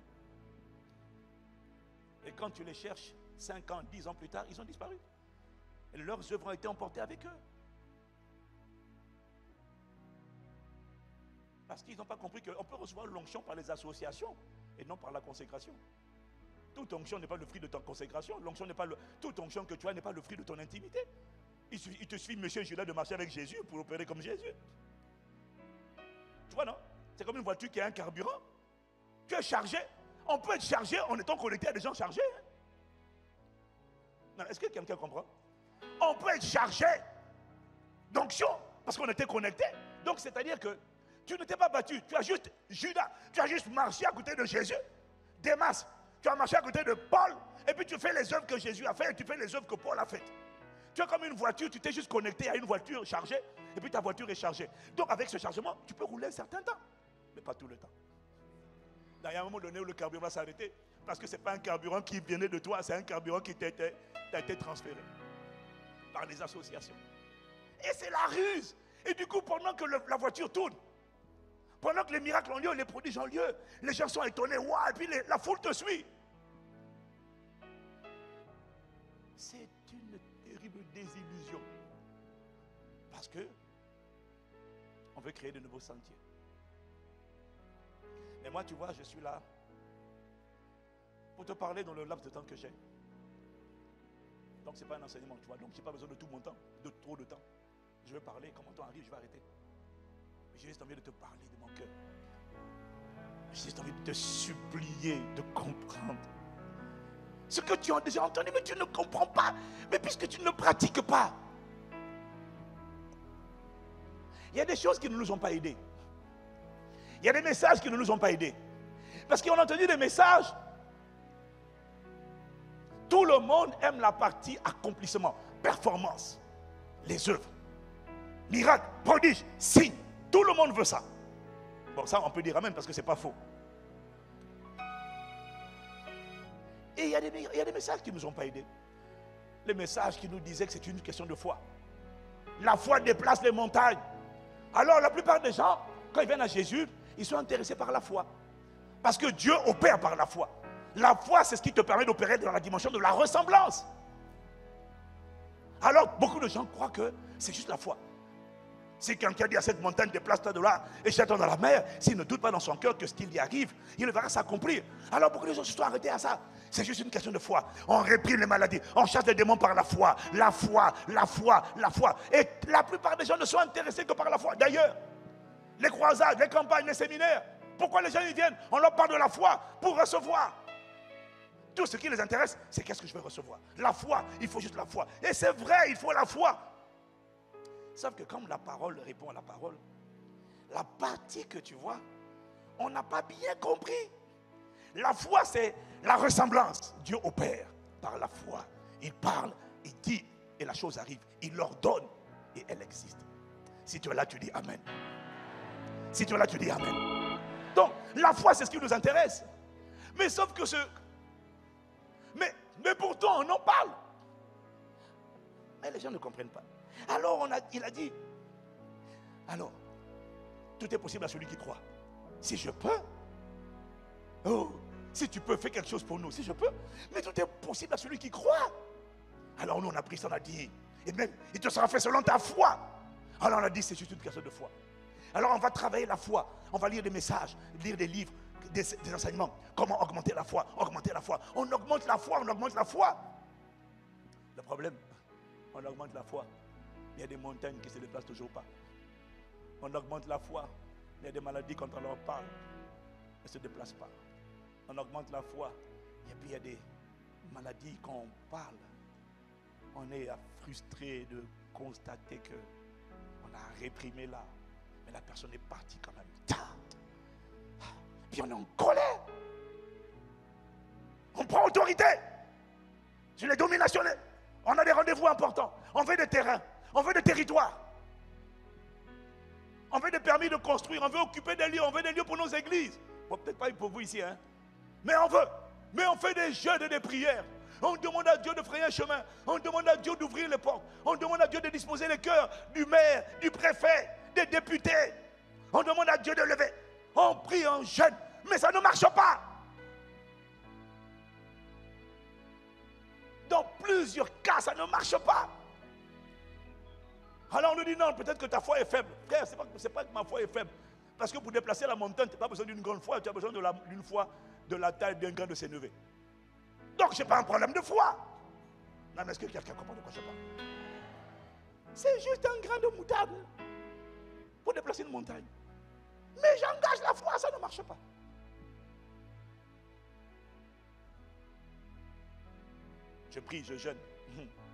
Et quand tu les cherches, 5 ans, 10 ans plus tard, ils ont disparu. Et leurs œuvres ont été emportées avec eux. Parce qu'ils n'ont pas compris qu'on peut recevoir l'onction par les associations et non par la consécration. Toute onction n'est pas le fruit de ta consécration. L'onction n'est pas toute onction que tu as n'est pas le fruit de ton intimité. Il te suffit, monsieur Judas, de marcher avec Jésus pour opérer comme Jésus. Tu vois, non? C'est comme une voiture qui a un carburant. Tu es chargé. On peut être chargé en étant connecté à des gens chargés. Est-ce que quelqu'un comprend? On peut être chargé d'onction parce qu'on était connecté. Donc, c'est-à-dire que tu ne t'es pas battu. Tu as juste Judas. Tu as juste marché à côté de Jésus. Démas, tu as marché à côté de Paul. Et puis tu fais les œuvres que Jésus a faites et tu fais les œuvres que Paul a faites. Tu es comme une voiture, tu t'es juste connecté à une voiture chargée et puis ta voiture est chargée. Donc avec ce chargement, tu peux rouler un certain temps, mais pas tout le temps. Il y a un moment donné où le carburant va s'arrêter parce que ce n'est pas un carburant qui venait de toi, c'est un carburant qui t'a été transféré par les associations. Et c'est la ruse. Et du coup, pendant que la voiture tourne, pendant que les miracles ont lieu, les prodiges ont lieu, les gens sont étonnés, waouh, et puis la foule te suit. C'est une terrible désillusion. Parce que on veut créer de nouveaux sentiers. Et moi, tu vois, je suis là pour te parler dans le laps de temps que j'ai. Donc, ce n'est pas un enseignement, tu vois. Donc, je n'ai pas besoin de tout mon temps, de trop de temps. Je vais parler, quand mon temps arrive, je vais arrêter. Mais j'ai juste envie de te parler de mon cœur. J'ai juste envie de te supplier de comprendre ce que tu as déjà entendu, mais tu ne comprends pas. Mais puisque tu ne pratiques pas, il y a des choses qui ne nous ont pas aidés. Il y a des messages qui ne nous ont pas aidés. Parce qu'on a entendu des messages. Tout le monde aime la partie accomplissement, performance, les œuvres, miracles, prodiges, signes. Tout le monde veut ça. Bon, ça, on peut dire amen parce que ce n'est pas faux. Et il y a des messages qui ne nous ont pas aidés. Les messages qui nous disaient que c'est une question de foi. La foi déplace les montagnes. Alors, la plupart des gens, quand ils viennent à Jésus, ils sont intéressés par la foi. Parce que Dieu opère par la foi. La foi, c'est ce qui te permet d'opérer dans la dimension de la ressemblance. Alors, beaucoup de gens croient que c'est juste la foi. Si quelqu'un dit à cette montagne, déplace-toi de là et jette-toi dans la mer, s'il ne doute pas dans son cœur que ce qu'il y arrive, il le verra s'accomplir. Alors beaucoup de gens se sont arrêtés à ça. C'est juste une question de foi. On réprime les maladies, on chasse les démons par la foi. La foi, la foi, la foi. Et la plupart des gens ne sont intéressés que par la foi. D'ailleurs, les croisades, les campagnes, les séminaires, pourquoi les gens y viennent? On leur parle de la foi pour recevoir. Tout ce qui les intéresse, c'est qu'est-ce que je vais recevoir. La foi, il faut juste la foi. Et c'est vrai, il faut la foi. Sauf que comme la parole répond à la parole, la partie que tu vois, on n'a pas bien compris. La foi, c'est la ressemblance. Dieu opère par la foi. Il parle, il dit, et la chose arrive. Il l'ordonne, et elle existe. Si tu es là, tu dis Amen. Si tu es là, tu dis Amen. Donc, la foi, c'est ce qui nous intéresse. Mais sauf que mais pourtant, on en parle. Mais les gens ne comprennent pas. Alors, il a dit, alors, tout est possible à celui qui croit. Si je peux, oh, si tu peux, fais quelque chose pour nous. Si je peux, mais tout est possible à celui qui croit. Alors, nous, on a pris ça, on a dit, et même, il te sera fait selon ta foi. Alors, on a dit, c'est juste une question de foi. Alors, on va travailler la foi. On va lire des messages, lire des livres, des enseignements. Comment augmenter la foi? Augmenter la foi. On augmente la foi, on augmente la foi. Le problème, on augmente la foi. Il y a des montagnes qui ne se déplacent toujours pas. On augmente la foi. Il y a des maladies quand on leur parle, elles ne se déplacent pas. On augmente la foi. Et puis il y a des maladies quand on parle. On est frustré de constater que on a réprimé là. Mais la personne est partie quand même. Puis on est en colère. On prend autorité sur les dominations. On a des rendez-vous importants. On veut des terrains. On veut des territoires. On veut des permis de construire. On veut occuper des lieux. On veut des lieux pour nos églises. Bon, peut-être pas pour vous ici, hein. Mais on veut. Mais on fait des jeûnes et des prières. On demande à Dieu de frayer un chemin. On demande à Dieu d'ouvrir les portes. On demande à Dieu de disposer les cœurs du maire, du préfet, des députés. On demande à Dieu de lever. On prie, on jeûne. Mais ça ne marche pas. Dans plusieurs cas, ça ne marche pas. Alors on nous dit non, peut-être que ta foi est faible. Frère, c'est pas que ma foi est faible. Parce que pour déplacer la montagne, tu n'as pas besoin d'une grande foi, tu as besoin d'une foi de la taille d'un grain de sénévé. Donc je n'ai pas un problème de foi. Non, mais est-ce que quelqu'un comprend de quoi je parle? C'est juste un grain de moutarde pour déplacer une montagne. Mais j'engage la foi, ça ne marche pas. Je prie, je jeûne.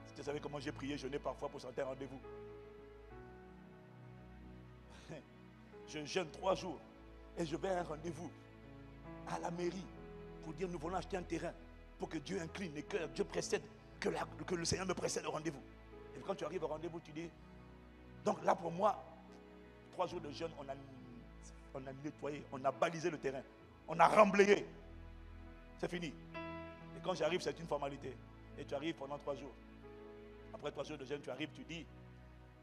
Si tu savais comment j'ai prié, jeûné parfois pour certains rendez-vous. Je jeûne 3 jours et je vais à un rendez-vous à la mairie pour dire nous voulons acheter un terrain pour que Dieu incline les cœurs, Dieu précède, que le Seigneur me précède au rendez-vous. Et quand tu arrives au rendez-vous, tu dis, donc là pour moi, 3 jours de jeûne, on a nettoyé, on a balisé le terrain, on a remblayé. C'est fini. Et quand j'arrive, c'est une formalité. Et tu arrives pendant 3 jours. Après 3 jours de jeûne, tu arrives, tu dis,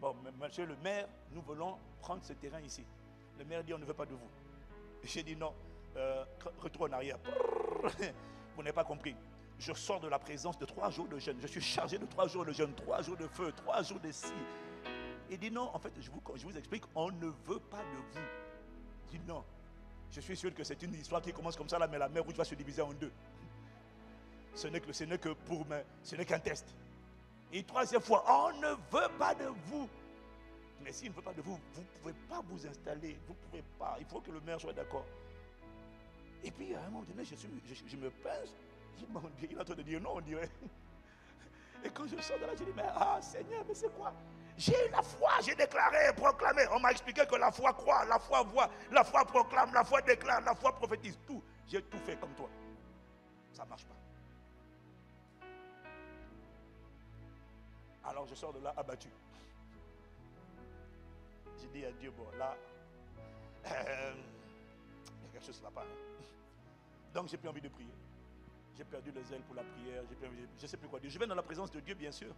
bon, monsieur le maire, nous voulons prendre ce terrain ici. Le maire dit, on ne veut pas de vous. J'ai dit non, retour en arrière. Vous n'avez pas compris. Je sors de la présence de 3 jours de jeûne. Je suis chargé de 3 jours de jeûne, 3 jours de feu, 3 jours de ci. Il dit non, en fait, je vous explique, on ne veut pas de vous. Je dis non. Je suis sûr que c'est une histoire qui commence comme ça, là, mais la mer rouge va se diviser en 2. Ce n'est qu'un test. Et 3e fois, on ne veut pas de vous. Mais s'il ne veut pas de vous, vous ne pouvez pas vous installer. Vous ne pouvez pas. Il faut que le maire soit d'accord. Et puis, à un moment donné, je me pince. Je dis, mon Dieu, il est en train de dire non, on dirait. Et quand je sors de là, je dis, mais Seigneur, mais c'est quoi? J'ai eu la foi, j'ai déclaré, proclamé. On m'a expliqué que la foi croit, la foi voit, la foi proclame, la foi déclare, la foi prophétise. Tout. J'ai tout fait comme toi. Ça ne marche pas. Alors je sors de là abattu. J'ai dit à Dieu, bon là, il y a quelque chose là-bas. Donc j'ai plus envie de prier. J'ai perdu le zèle pour la prière. Je ne sais plus quoi dire. Je vais dans la présence de Dieu, bien sûr.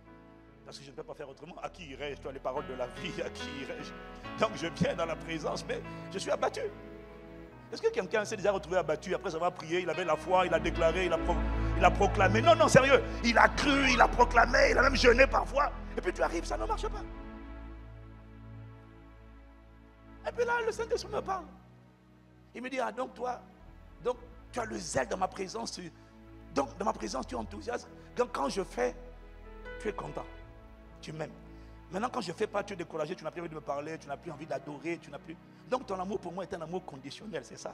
Parce que je ne peux pas faire autrement. À qui irais-je? Toi, les paroles de la vie, à qui irais-je? Donc je viens dans la présence, mais je suis abattu. Est-ce que quelqu'un s'est déjà retrouvé abattu après avoir prié? Il avait la foi, il a déclaré, il a proclamé. Non, non, sérieux. Il a cru, il a proclamé, il a même jeûné parfois. Et puis tu arrives, ça ne marche pas. Et puis là, le Saint-Esprit me parle. Il me dit, ah donc toi, donc tu as le zèle dans ma présence. Donc dans ma présence, tu es enthousiaste. Donc quand je fais, tu es content. Tu m'aimes. Maintenant quand je ne fais pas, tu es découragé, tu n'as plus envie de me parler, tu n'as plus envie d'adorer, tu n'as plus... Donc ton amour pour moi est un amour conditionnel, c'est ça.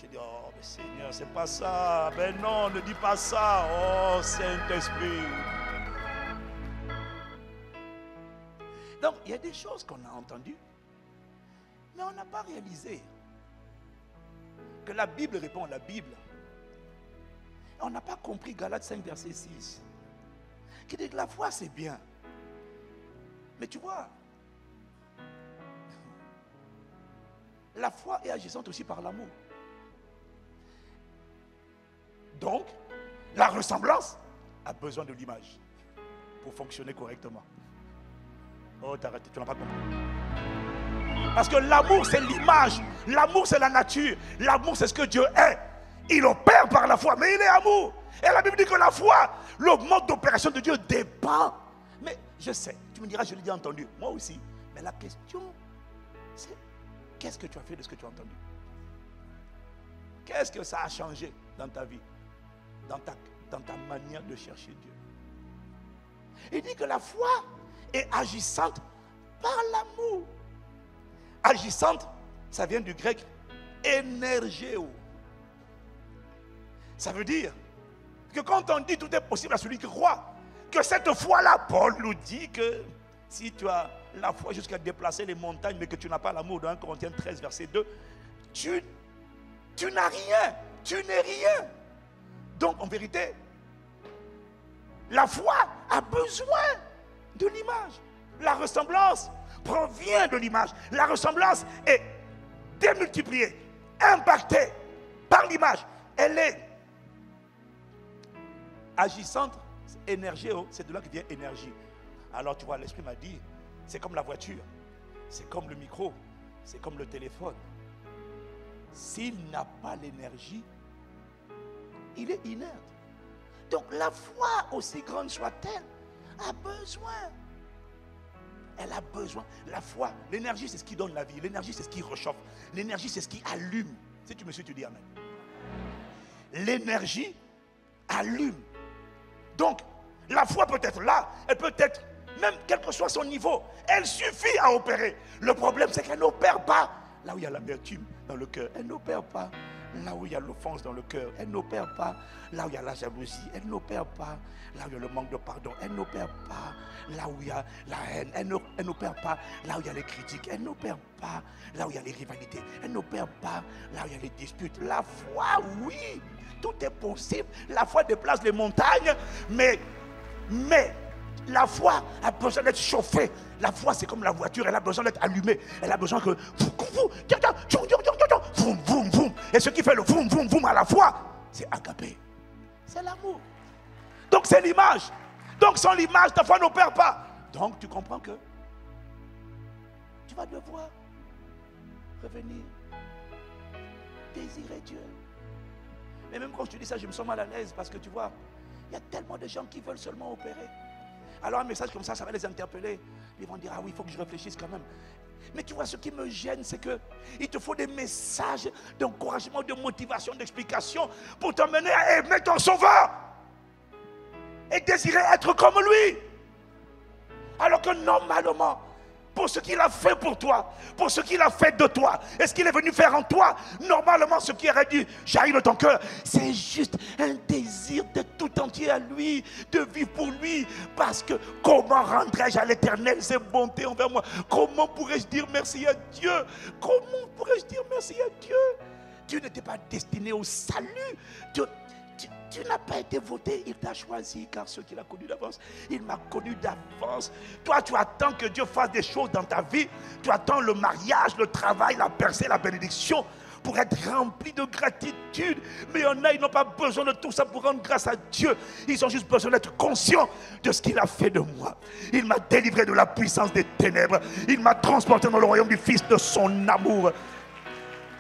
Je dis, oh mais Seigneur, c'est pas ça. Ben non, ne dis pas ça. Oh Saint-Esprit. Donc, il y a des choses qu'on a entendues, mais on n'a pas réalisé que la Bible répond à la Bible. On n'a pas compris Galates 5, verset 6. Qui dit que la foi, c'est bien. Mais tu vois, la foi est agissante aussi par l'amour. Donc, la ressemblance a besoin de l'image pour fonctionner correctement. Oh, t'as arrêté, tu n'as pas compris. Parce que l'amour, c'est l'image. L'amour, c'est la nature. L'amour, c'est ce que Dieu est. Il opère par la foi, mais il est amour. Et la Bible dit que la foi, le mode d'opération de Dieu dépend. Mais je sais, tu me diras, je l'ai déjà entendu. Moi aussi. Mais la question, c'est qu'est-ce que tu as fait de ce que tu as entendu? Qu'est-ce que ça a changé dans ta vie, dans ta manière de chercher Dieu? Il dit que la foi est agissante par l'amour. Agissante, ça vient du grec énergéo. Ça veut dire que quand on dit tout est possible à celui qui croit, que cette foi-là, Paul nous dit que si tu as la foi jusqu'à déplacer les montagnes, mais que tu n'as pas l'amour, dans 1 Corinthiens 13, verset 2, tu n'as rien, tu n'es rien. Donc en vérité, la foi a besoin de l'image. La ressemblance provient de l'image. La ressemblance est démultipliée, impactée par l'image. Elle est agissante, énergie, c'est de là que vient énergie. Alors tu vois, l'Esprit m'a dit, c'est comme la voiture, c'est comme le micro, c'est comme le téléphone. S'il n'a pas l'énergie, il est inerte. Donc la foi, aussi grande soit-elle, a besoin. Elle a besoin. La foi, l'énergie, c'est ce qui donne la vie. L'énergie, c'est ce qui réchauffe. L'énergie, c'est ce qui allume. Si tu me suis, tu dis amen. L'énergie allume. Donc, la foi peut être là. Elle peut être, même quel que soit son niveau, elle suffit à opérer. Le problème, c'est qu'elle n'opère pas là où il y a l'amertume dans le cœur. Elle n'opère pas là où il y a l'offense dans le cœur. Elle n'opère pas là où il y a la jalousie. Elle n'opère pas là où il y a le manque de pardon. Elle n'opère pas là où il y a la haine. Elle n'opère pas là où il y a les critiques. Elle n'opère pas là où il y a les rivalités. Elle n'opère pas là où il y a les disputes. La foi, oui, tout est possible. La foi déplace les montagnes, mais la foi a besoin d'être chauffée. La foi, c'est comme la voiture, elle a besoin d'être allumée. Elle a besoin que... Et ce qui fait le vroom, vroom, vroom à la foi, c'est agapé. C'est l'amour. Donc c'est l'image. Donc sans l'image, ta foi n'opère pas. Donc tu comprends que tu vas devoir revenir désirer Dieu. Mais même quand je te dis ça, je me sens mal à l'aise parce que tu vois, il y a tellement de gens qui veulent seulement opérer. Alors un message comme ça va les interpeller. Ils vont dire, ah oui, il faut que je réfléchisse quand même. Mais tu vois, ce qui me gêne, c'est que il te faut des messages d'encouragement, de motivation, d'explication pour t'emmener à aimer ton sauveur et désirer être comme lui. Alors que normalement, pour ce qu'il a fait pour toi, pour ce qu'il a fait de toi, et ce qu'il est venu faire en toi, normalement ce qui aurait dû jaillir de ton cœur, c'est juste un désir d'être tout entier à lui, de vivre pour lui, parce que comment rendrai-je à l'Éternel ses bontés envers moi? Comment pourrais-je dire merci à Dieu? Comment pourrais-je dire merci à Dieu? Dieu n'était pas destiné au salut. Tu n'as pas été voté, il t'a choisi, car ce qu'il a connu d'avance, il m'a connu d'avance. Toi, tu attends que Dieu fasse des choses dans ta vie. Tu attends le mariage, le travail, la percée, la bénédiction pour être rempli de gratitude. Mais il y en a, ils n'ont pas besoin de tout ça pour rendre grâce à Dieu. Ils ont juste besoin d'être conscients de ce qu'il a fait de moi. Il m'a délivré de la puissance des ténèbres. Il m'a transporté dans le royaume du Fils de son amour.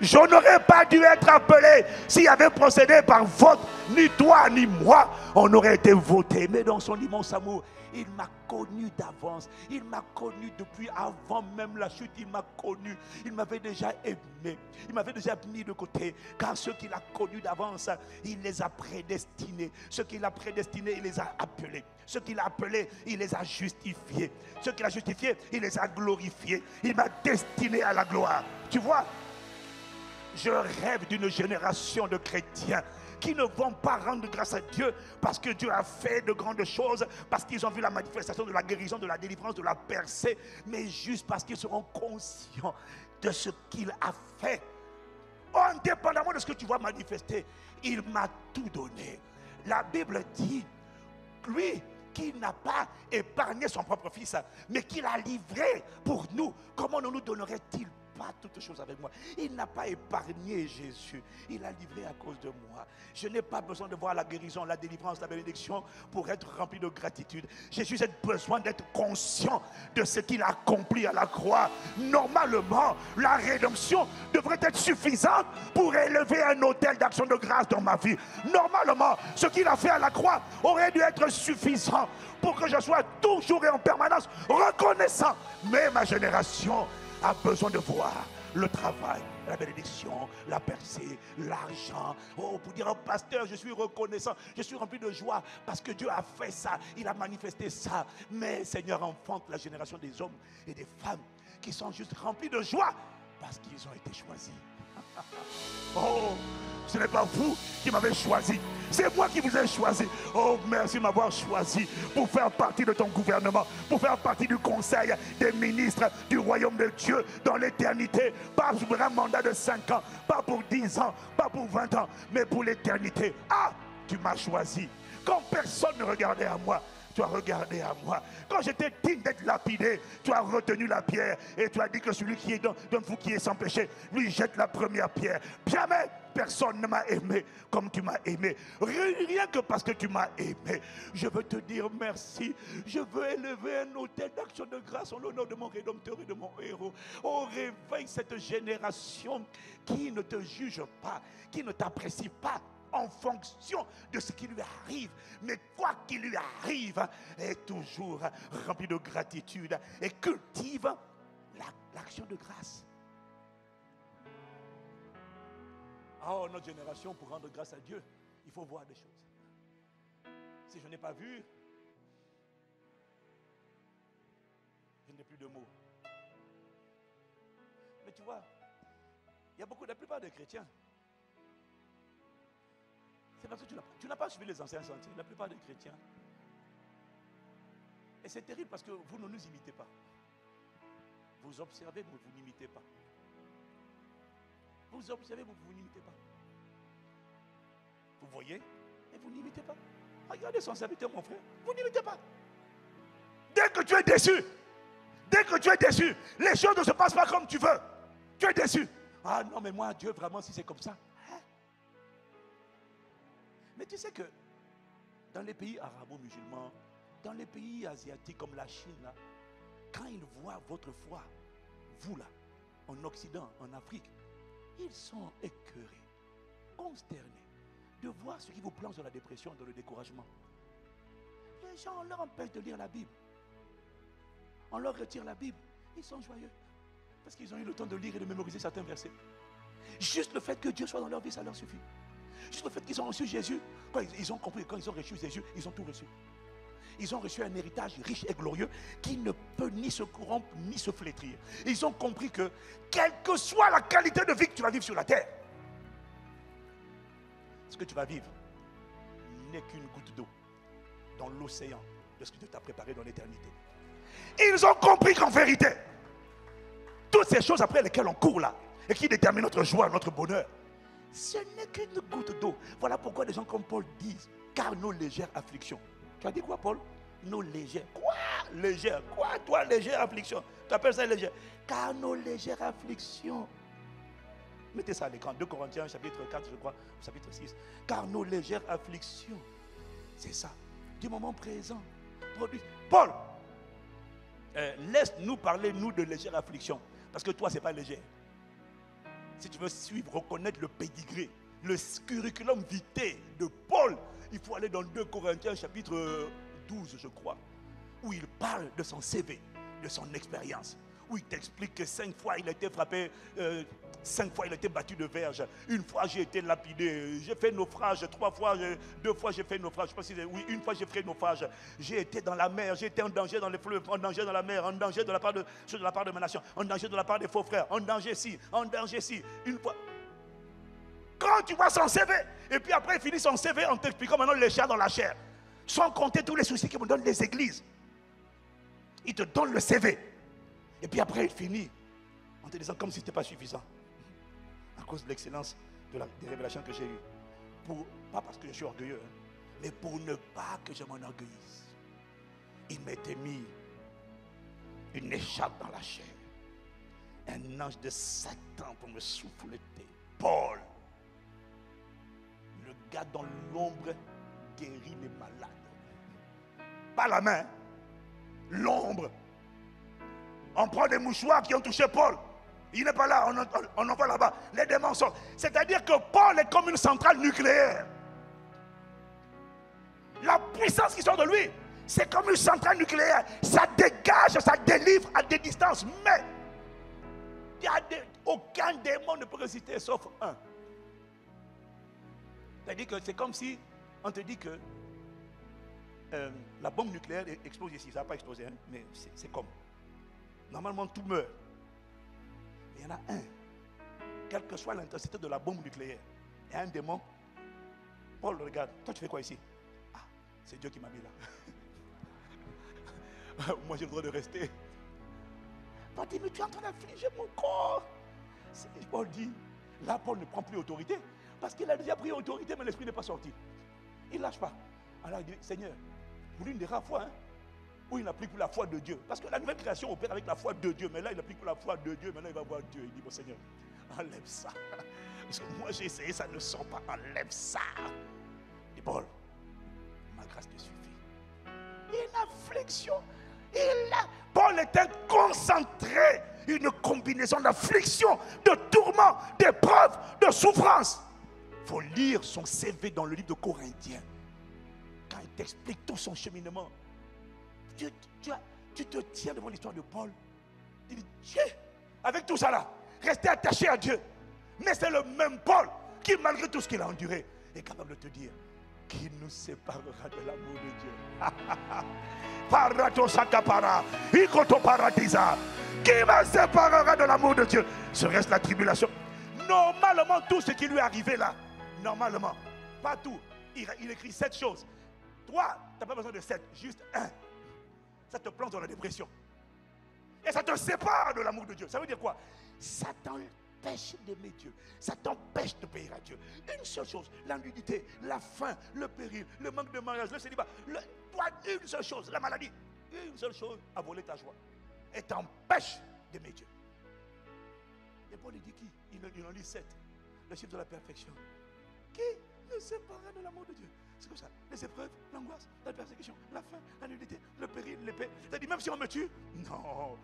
Je n'aurais pas dû être appelé s'il avait procédé par vote. Ni toi ni moi, on aurait été votés. Mais dans son immense amour, il m'a connu d'avance. Il m'a connu depuis avant même la chute. Il m'a connu. Il m'avait déjà aimé. Il m'avait déjà mis de côté. Car ceux qu'il a connus d'avance, il les a prédestinés. Ceux qu'il a prédestinés, il les a appelés. Ceux qu'il a appelés, il les a justifiés. Ceux qu'il a justifiés, il les a glorifiés. Il m'a destiné à la gloire. Tu vois? Je rêve d'une génération de chrétiens qui ne vont pas rendre grâce à Dieu parce que Dieu a fait de grandes choses, parce qu'ils ont vu la manifestation de la guérison, de la délivrance, de la percée, mais juste parce qu'ils seront conscients de ce qu'il a fait. Indépendamment de ce que tu vois manifester, il m'a tout donné. La Bible dit, lui qui n'a pas épargné son propre fils, mais qui l'a livré pour nous, comment ne nous donnerait-il pas toutes choses avec moi? Il n'a pas épargné Jésus, il l'a livré à cause de moi. Je n'ai pas besoin de voir la guérison, la délivrance, la bénédiction pour être rempli de gratitude. J'ai juste besoin d'être conscient de ce qu'il a accompli à la croix. Normalement, la rédemption devrait être suffisante pour élever un autel d'action de grâce dans ma vie. Normalement, ce qu'il a fait à la croix aurait dû être suffisant pour que je sois toujours et en permanence reconnaissant. Mais ma génération a besoin de voir le travail, la bénédiction, la percée, l'argent. Oh, pour dire, oh, pasteur, je suis reconnaissant, je suis rempli de joie parce que Dieu a fait ça, il a manifesté ça. Mais Seigneur, enfante la génération des hommes et des femmes qui sont juste remplis de joie parce qu'ils ont été choisis. Oh, ce n'est pas vous qui m'avez choisi, c'est moi qui vous ai choisi. Oh, merci de m'avoir choisi pour faire partie de ton gouvernement, pour faire partie du conseil des ministres du royaume de Dieu dans l'éternité. Pas pour un mandat de 5 ans, pas pour 10 ans, pas pour 20 ans, mais pour l'éternité. Ah, tu m'as choisi. Quand personne ne regardait à moi, tu as regardé à moi. Quand j'étais digne d'être lapidé, tu as retenu la pierre et tu as dit que celui qui est dans vous qui est sans péché, lui jette la première pierre. Jamais personne ne m'a aimé comme tu m'as aimé. Rien que parce que tu m'as aimé. Je veux te dire merci. Je veux élever un autel d'action de grâce en l'honneur de mon Rédempteur et de mon héros. Oh, réveille cette génération qui ne te juge pas, qui ne t'apprécie pas en fonction de ce qui lui arrive, mais quoi qu'il lui arrive, est toujours rempli de gratitude et cultive l'action de grâce. Oh, notre génération, pour rendre grâce à Dieu, il faut voir des choses. Si je n'ai pas vu, je n'ai plus de mots. Mais tu vois, il y a la plupart des chrétiens, c'est parce que tu n'as pas suivi les anciens sentiers. La plupart des chrétiens. Et c'est terrible parce que vous ne nous imitez pas. Vous observez, mais vous n'imitez pas. Vous observez, mais vous n'imitez pas. Vous voyez, et vous n'imitez pas. Regardez son serviteur, mon frère. Vous n'imitez pas. Dès que tu es déçu, les choses ne se passent pas comme tu veux. Tu es déçu. Ah non, mais moi, Dieu, vraiment, si c'est comme ça. Mais tu sais que dans les pays arabo-musulmans, dans les pays asiatiques comme la Chine, là, quand ils voient votre foi, vous là, en Occident, en Afrique, ils sont écœurés, consternés de voir ce qui vous plonge dans la dépression, dans le découragement. Les gens, on leur empêche de lire la Bible. On leur retire la Bible. Ils sont joyeux parce qu'ils ont eu le temps de lire et de mémoriser certains versets. Juste le fait que Dieu soit dans leur vie, ça leur suffit. Juste le fait qu'ils ont reçu Jésus, quand ils ont compris, quand ils ont reçu Jésus, ils ont tout reçu. Ils ont reçu un héritage riche et glorieux qui ne peut ni se corrompre ni se flétrir. Ils ont compris que, quelle que soit la qualité de vie que tu vas vivre sur la terre, ce que tu vas vivre n'est qu'une goutte d'eau dans l'océan de ce que Dieu t'a préparé dans l'éternité. Ils ont compris qu'en vérité, toutes ces choses après lesquelles on court là, et qui déterminent notre joie, notre bonheur, ce n'est qu'une goutte d'eau. Voilà pourquoi des gens comme Paul disent, car nos légères afflictions. Tu as dit quoi, Paul? Nos légères. Quoi? Légères? Quoi, toi, légère affliction? Tu appelles ça légère? Car nos légères afflictions. Mettez ça à l'écran. 2 Corinthiens, chapitre 4, je crois, chapitre 6. Car nos légères afflictions, c'est ça, du moment présent. Paul, laisse-nous parler, nous, de légères afflictions. Parce que toi, ce n'est pas léger. Si tu veux suivre, reconnaître le pédigré, le curriculum vitae de Paul, il faut aller dans 2 Corinthiens chapitre 12, je crois, où il parle de son CV, de son expérience, où il t'explique que 5 fois il a été frappé, 5 fois il a été battu de verge, 1 fois j'ai été lapidé, j'ai fait naufrage, 3 fois, 2 fois j'ai fait naufrage, je sais pas si oui, 1 fois j'ai fait naufrage, j'ai été dans la mer, j'ai été en danger dans les fleuves, en danger dans la mer, en danger de la part de ma nation, en danger de la part des faux frères, en danger ci, 1 fois. Quand tu vois son CV, et puis après il finit son CV en t'expliquant maintenant les chats dans la chair, sans compter tous les soucis que me donnent les églises. Il te donne le CV. Et puis après il finit en te disant comme si ce n'était pas suffisant. À cause de l'excellence des révélations que j'ai eues. Pas parce que je suis orgueilleux, hein, mais pour ne pas que je m'enorgueillisse. Il m'était mis une écharpe dans la chair. Un ange de Satan pour me souffleter. Paul, le gars dans l'ombre guérit les malades. Pas la main, l'ombre. On prend des mouchoirs qui ont touché Paul. Il n'est pas là, on envoie là-bas. Les démons sortent. C'est-à-dire que Paul est comme une centrale nucléaire. La puissance qui sort de lui, c'est comme une centrale nucléaire. Ça dégage, ça délivre à des distances. Mais aucun démon ne peut résister sauf un. C'est-à-dire que c'est comme si on te dit que la bombe nucléaire explose ici. Ça n'a pas explosé, hein, mais c'est comme. Normalement, tout meurt. Il y en a un. Quelle que soit l'intensité de la bombe nucléaire, il y a un démon. Paul, regarde, toi tu fais quoi ici? Ah, c'est Dieu qui m'a mis là. Moi j'ai le droit de rester. Paul dit, mais tu es en train d'affliger mon corps. Paul dit, là Paul ne prend plus autorité. Parce qu'il a déjà pris autorité, mais l'esprit n'est pas sorti. Il ne lâche pas. Alors il dit, Seigneur, pour l'une des rares fois, hein, où il n'applique plus la foi de Dieu. Parce que la nouvelle création opère avec la foi de Dieu. Mais là, il n'applique plus la foi de Dieu. Maintenant, il va voir Dieu. Il dit, bon Seigneur, enlève ça. Parce que moi, j'ai essayé, ça ne sort pas. Enlève ça. Et Paul, ma grâce te suffit. Une affliction. Paul était concentré. Une combinaison d'affliction, de tourments, d'épreuves, de souffrances. Il faut lire son CV dans le livre de Corinthiens. Quand il t'explique tout son cheminement. Tu te tiens devant l'histoire de Paul. Tu dis, Dieu, avec tout ça là, restez attaché à Dieu. Mais c'est le même Paul qui, malgré tout ce qu'il a enduré, est capable de te dire, qui nous séparera de l'amour de Dieu? Qui me séparera de l'amour de Dieu? Serait-ce la tribulation? Normalement, tout ce qui lui est arrivé là, normalement, pas tout. Il écrit 7 choses. Toi, tu n'as pas besoin de 7, juste 1. Ça te plonge dans la dépression. Et ça te sépare de l'amour de Dieu. Ça veut dire quoi? Ça t'empêche d'aimer Dieu. Ça t'empêche de payer à Dieu. Une seule chose, la nudité, la faim, le péril, le manque de mariage, le célibat. Toi, une seule chose, la maladie. Une seule chose a volé ta joie. Et t'empêche d'aimer Dieu. Et Paul dit qui? Il en lit 7. Le chiffre de la perfection. Qui nous séparera de l'amour de Dieu? C'est comme ça. Les épreuves, l'angoisse, la persécution, la faim, la nudité, le péril, l'épée. C'est-à-dire même si on me tue, non,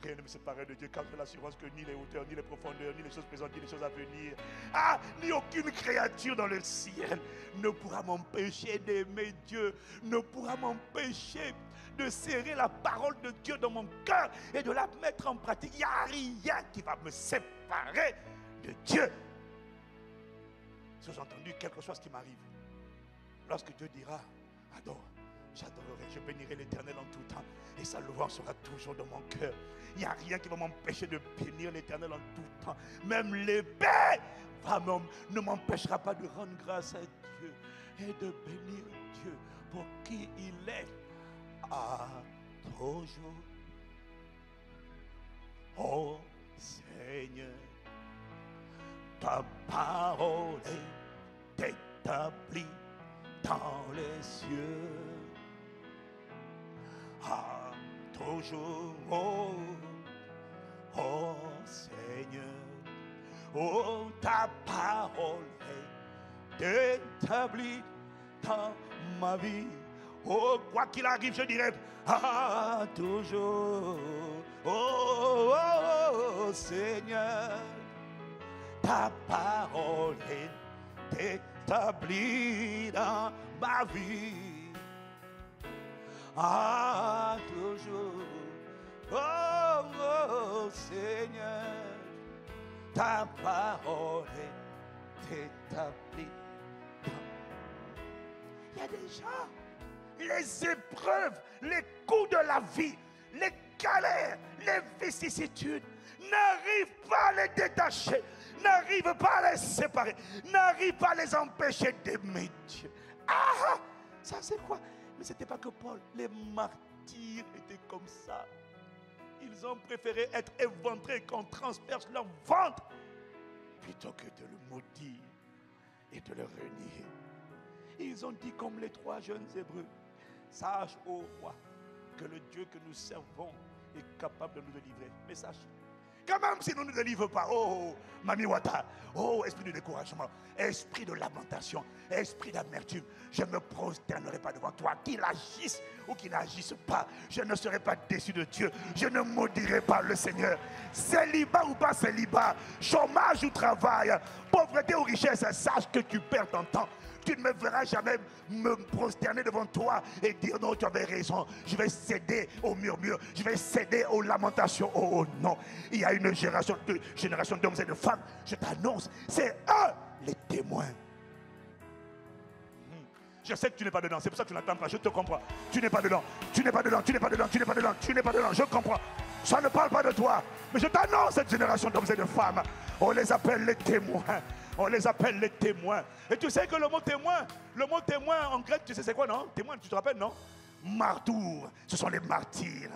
rien ne me séparera de Dieu, car j'ai l'assurance que ni les hauteurs, ni les profondeurs, ni les choses présentes, ni les choses à venir, ni aucune créature dans le ciel ne pourra m'empêcher d'aimer Dieu, ne pourra m'empêcher de serrer la parole de Dieu dans mon cœur et de la mettre en pratique. Il n'y a rien qui va me séparer de Dieu. Sous-entendu, quel que soit ce qui m'arrive. Lorsque Dieu dira, adore, j'adorerai, je bénirai l'Éternel en tout temps. Et sa louange sera toujours dans mon cœur. Il n'y a rien qui va m'empêcher de bénir l'Éternel en tout temps. Même l'épée ne m'empêchera pas de rendre grâce à Dieu et de bénir Dieu pour qui il est. Toujours, oh Seigneur, ta parole est établie dans les cieux. Toujours, oh Seigneur, oh ta parole est établie dans ma vie. Oh, quoi qu'il arrive, je dirais, toujours, oh Seigneur, ta parole est établie dans ma vie. Toujours, oh Seigneur, ta parole est établie. Il y a des gens, les épreuves, les coups de la vie, les galères, les vicissitudes n'arrivent pas à les détacher, n'arrive pas à les séparer, n'arrive pas à les empêcher d'aimer Dieu. Ah, ça c'est quoi? Mais ce n'était pas que Paul, les martyrs étaient comme ça. Ils ont préféré être éventrés qu'on transperce leur ventre plutôt que de le maudire et de le renier. Ils ont dit comme les 3 jeunes Hébreux, sache, ô roi, que le Dieu que nous servons est capable de nous délivrer. Mais sache, quand même s'il ne nous délivre pas, oh, Mami Wata, oh, esprit de découragement, esprit de lamentation, esprit d'amertume, je ne me prosternerai pas devant toi, qu'il agisse ou qu'il n'agisse pas, je ne serai pas déçu de Dieu, je ne maudirai pas le Seigneur. Célibat ou pas célibat, chômage ou travail, pauvreté ou richesse, sache que tu perds ton temps. Tu ne me verras jamais me prosterner devant toi et dire non, tu avais raison. Je vais céder au murmure. Je vais céder aux lamentations. Oh non, il y a une génération d'hommes et de femmes. Je t'annonce, c'est eux les témoins. Je sais que tu n'es pas dedans. C'est pour ça que tu n'attends pas. Je te comprends. Tu n'es pas dedans. Tu n'es pas dedans. Tu n'es pas dedans. Tu n'es pas dedans. Tu n'es pas dedans. Je comprends. Ça ne parle pas de toi. Mais je t'annonce cette génération d'hommes et de femmes. On les appelle les témoins. On les appelle les témoins. Et tu sais que le mot témoin en grec, tu sais c'est quoi, non? Témoin, tu te rappelles, non? Martyrs, ce sont les martyrs.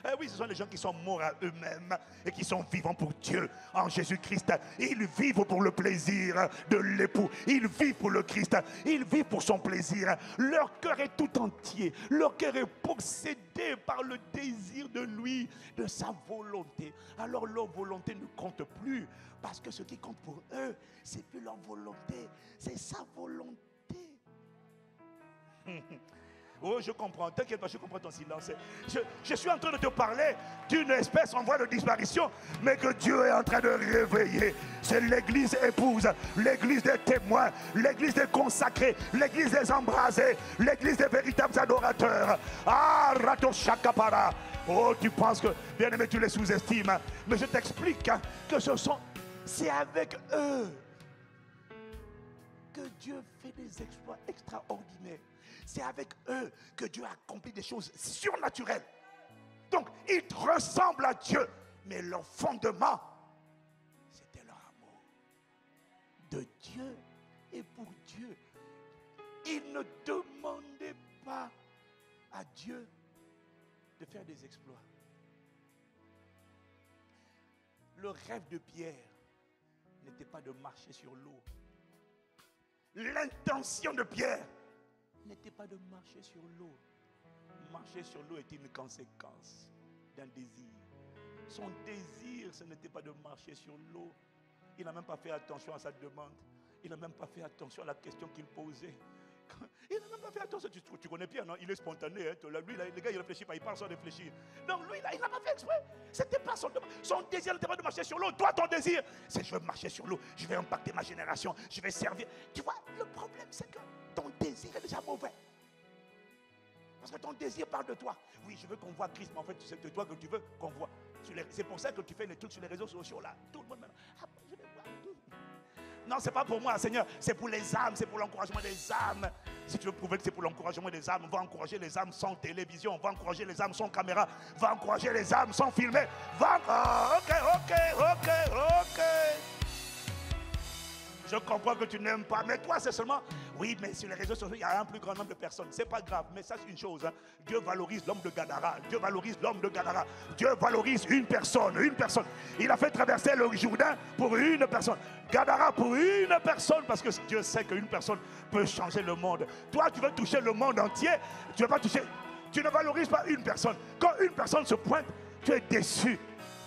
Eh oui, ce sont les gens qui sont morts à eux-mêmes et qui sont vivants pour Dieu en Jésus-Christ. Ils vivent pour le plaisir de l'époux. Ils vivent pour le Christ. Ils vivent pour son plaisir. Leur cœur est tout entier. Leur cœur est possédé par le désir de lui, de sa volonté. Alors leur volonté ne compte plus parce que ce qui compte pour eux, c'est plus leur volonté, c'est sa volonté. Oh, je comprends. T'inquiète pas, je comprends ton silence. Je suis en train de te parler d'une espèce en voie de disparition, mais que Dieu est en train de réveiller. C'est l'église épouse, l'église des témoins, l'église des consacrés, l'église des embrasés, l'église des véritables adorateurs. Ah, Rato Shakapara. Oh, tu penses que, bien aimé, tu les sous-estimes. Mais je t'explique que c'est avec eux que Dieu fait des exploits extraordinaires. C'est avec eux que Dieu accomplit des choses surnaturelles. Donc, ils ressemblent à Dieu. Mais leur fondement, c'était leur amour de Dieu et pour Dieu. Ils ne demandaient pas à Dieu de faire des exploits. Le rêve de Pierre n'était pas de marcher sur l'eau. L'intention de Pierre n'était pas de marcher sur l'eau. Marcher sur l'eau était une conséquence d'un désir. Son désir, ce n'était pas de marcher sur l'eau. Il n'a même pas fait attention à sa demande. Il n'a même pas fait attention à la question qu'il posait. Il n'a même pas fait attention. Tu connais Pierre, non? Il est spontané. Hein? Lui, le gars, il ne réfléchit pas. Il parle sans réfléchir. Donc lui, il n'a pas fait exprès. C'était pas son désir n'était pas de marcher sur l'eau. Toi, ton désir, c'est je veux marcher sur l'eau. Je vais impacter ma génération. Je vais servir. Tu vois, le problème, c'est que ton désir est déjà mauvais. Parce que ton désir parle de toi. Oui, je veux qu'on voit Christ, mais en fait, c'est de toi que tu veux qu'on voit. C'est pour ça que tu fais les trucs sur les réseaux sociaux là. Tout le monde maintenant. Ah, je vais voir tout. Non, c'est pas pour moi, Seigneur. C'est pour les âmes, c'est pour l'encouragement des âmes. Si tu veux prouver que c'est pour l'encouragement des âmes, va encourager les âmes sans télévision, va encourager les âmes sans caméra, va encourager les âmes sans filmer. Ok. Je comprends que tu n'aimes pas, mais toi c'est seulement, oui, mais sur les réseaux sociaux, il y a un plus grand nombre de personnes. C'est pas grave, mais sache une chose, hein. Dieu valorise l'homme de Gadara. Dieu valorise l'homme de Gadara. Dieu valorise une personne. Il a fait traverser le Jourdain pour une personne. Gadara pour une personne, parce que Dieu sait qu'une personne peut changer le monde. Toi, tu veux toucher le monde entier, tu ne veux pas toucher. Tu ne valorises pas une personne. Quand une personne se pointe, tu es déçu.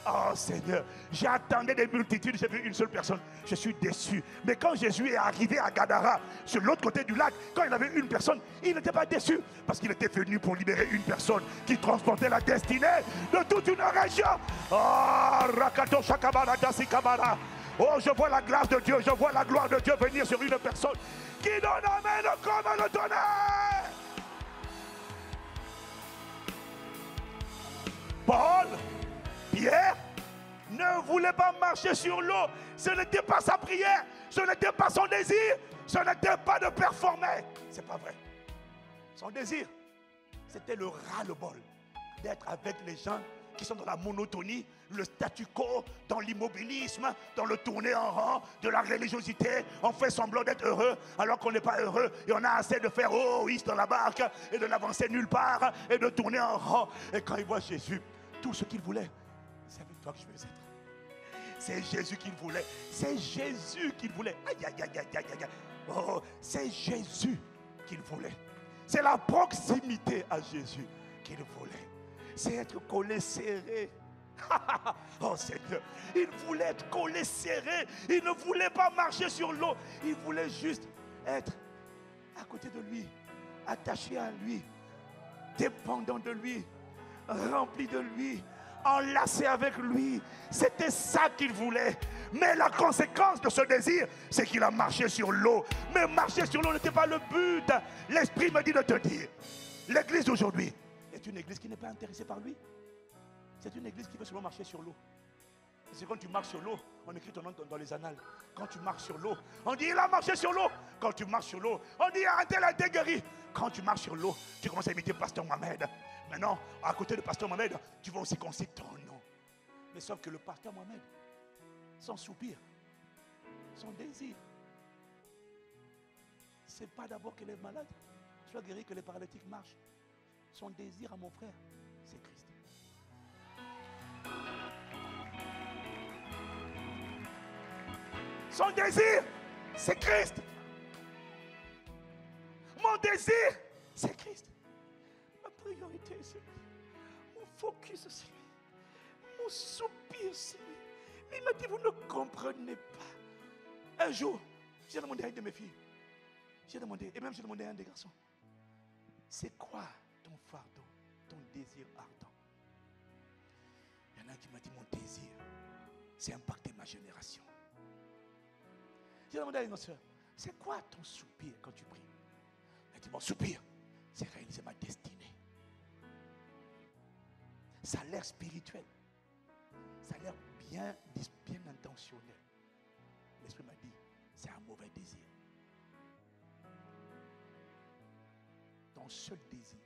Oh Seigneur, j'attendais des multitudes, j'ai vu une seule personne, je suis déçu. Mais quand Jésus est arrivé à Gadara, sur l'autre côté du lac, quand il avait une personne, il n'était pas déçu, parce qu'il était venu pour libérer une personne qui transportait la destinée de toute une région. Oh, Rakato Shakabara Dasikabara. Oh, je vois la grâce de Dieu, je vois la gloire de Dieu venir sur une personne qui donne amène comme le tonnerre. Paul, Pierre ne voulait pas marcher sur l'eau. Ce n'était pas sa prière, ce n'était pas son désir, ce n'était pas de performer. C'est pas vrai. Son désir, c'était le ras-le-bol d'être avec les gens qui sont dans la monotonie, le statu quo, dans l'immobilisme, dans le tourner en rond, de la religiosité. On fait semblant d'être heureux alors qu'on n'est pas heureux. Et on a assez de faire dans la barque et de n'avancer nulle part et de tourner en rond. Et quand ils voient Jésus, tout ce qu'il voulait, c'est avec toi que je veux être. C'est Jésus qu'il voulait. C'est Jésus qu'il voulait. Aïe, aïe, aïe, aïe, aïe, aïe. Oh, c'est Jésus qu'il voulait. C'est la proximité à Jésus qu'il voulait. C'est être collé serré. Oh Seigneur, il voulait être collé serré. Il ne voulait pas marcher sur l'eau. Il voulait juste être à côté de lui, attaché à lui, dépendant de lui, rempli de lui, enlacé avec lui. C'était ça qu'il voulait. Mais la conséquence de ce désir, c'est qu'il a marché sur l'eau. Mais marcher sur l'eau n'était pas le but. L'Esprit me dit de te dire, l'église d'aujourd'hui est une église qui n'est pas intéressée par lui. C'est une église qui veut seulement marcher sur l'eau. C'est quand tu marches sur l'eau, on écrit ton nom dans les annales. Quand tu marches sur l'eau, on dit il a marché sur l'eau. Quand tu marches sur l'eau, on dit arrêtez la déguérie. Quand tu marches sur l'eau, tu commences à imiter Pasteur Mohamed. Maintenant, à côté de Pasteur Mohamed, tu vas aussi consigner ton nom. Mais sauf que le Pasteur Mohamed, son soupir, son désir, c'est pas d'abord que les malades soient guéris, que les paralytiques marchent. Son désir à mon frère, c'est Christ. Son désir, c'est Christ. Mon désir, c'est Christ. Ma priorité, c'est lui. Mon focus, c'est lui. Mon soupir, c'est lui. Mais il m'a dit, vous ne comprenez pas. Un jour, j'ai demandé à une de mes filles, j'ai demandé, et même j'ai demandé à un des garçons, c'est quoi ton fardeau, ton désir ardent? Il y en a qui m'a dit, mon désir, c'est impacter ma génération. J'ai demandé à une autre soeur, c'est quoi ton soupir quand tu pries? Elle dit, mon soupir, c'est réaliser ma destinée. Ça a l'air spirituel. Ça a l'air bien intentionnel. L'Esprit m'a dit, c'est un mauvais désir. Ton seul désir,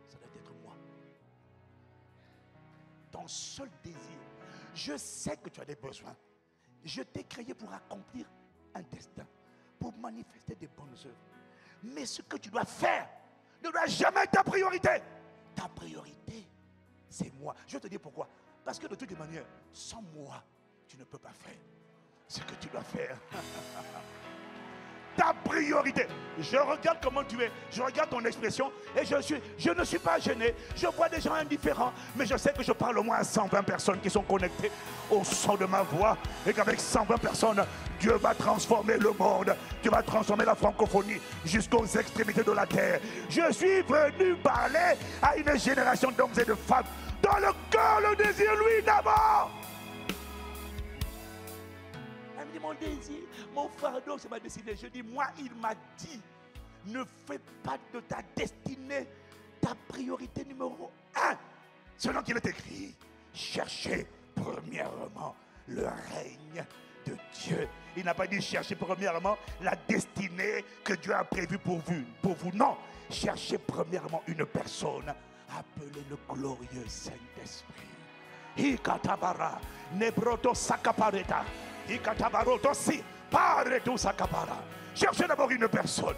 ça doit être moi. Ton seul désir. Je sais que tu as des besoins. Je t'ai créé pour accomplir un destin, pour manifester des bonnes œuvres. Mais ce que tu dois faire ne doit jamais être ta priorité. Ta priorité, c'est moi. Je vais te dire pourquoi. Parce que de toute manière, sans moi, tu ne peux pas faire ce que tu dois faire. Ta priorité. Je regarde comment tu es, je regarde ton expression et je ne suis pas gêné. Je vois des gens indifférents, mais je sais que je parle au moins à 120 personnes qui sont connectées au son de ma voix et qu'avec 120 personnes, Dieu va transformer le monde. Dieu va transformer la francophonie jusqu'aux extrémités de la terre. Je suis venu parler à une génération d'hommes et de femmes dans le cœur, le désir, lui d'abord. Elle me dit, mon désir, mon fardeau, c'est ma destinée. Je dis, moi, il m'a dit, ne fais pas de ta destinée ta priorité numéro 1. Selon qu'il est écrit, cherchez premièrement le règne de Dieu. Il n'a pas dit cherchez premièrement la destinée que Dieu a prévue pour vous. Non, cherchez premièrement une personne appelée le glorieux Saint-Esprit. Ikatabara, nebroto sakapareta. Cherchez d'abord une personne.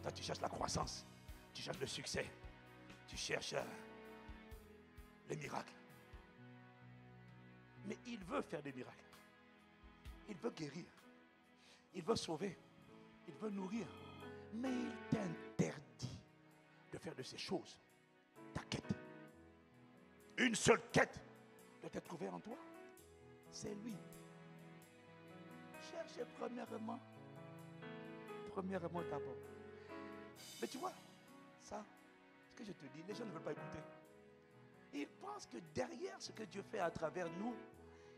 Toi, tu cherches la croissance, tu cherches le succès, tu cherches les miracles. Mais il veut faire des miracles. Il veut guérir. Il veut sauver. Il veut nourrir. Mais il t'interdit de faire de ces choses ta quête. Une seule quête doit être trouvée en toi. C'est lui. Cherchez premièrement d'abord. Mais tu vois, ça, ce que je te dis, les gens ne veulent pas écouter. Ils pensent que derrière ce que Dieu fait à travers nous,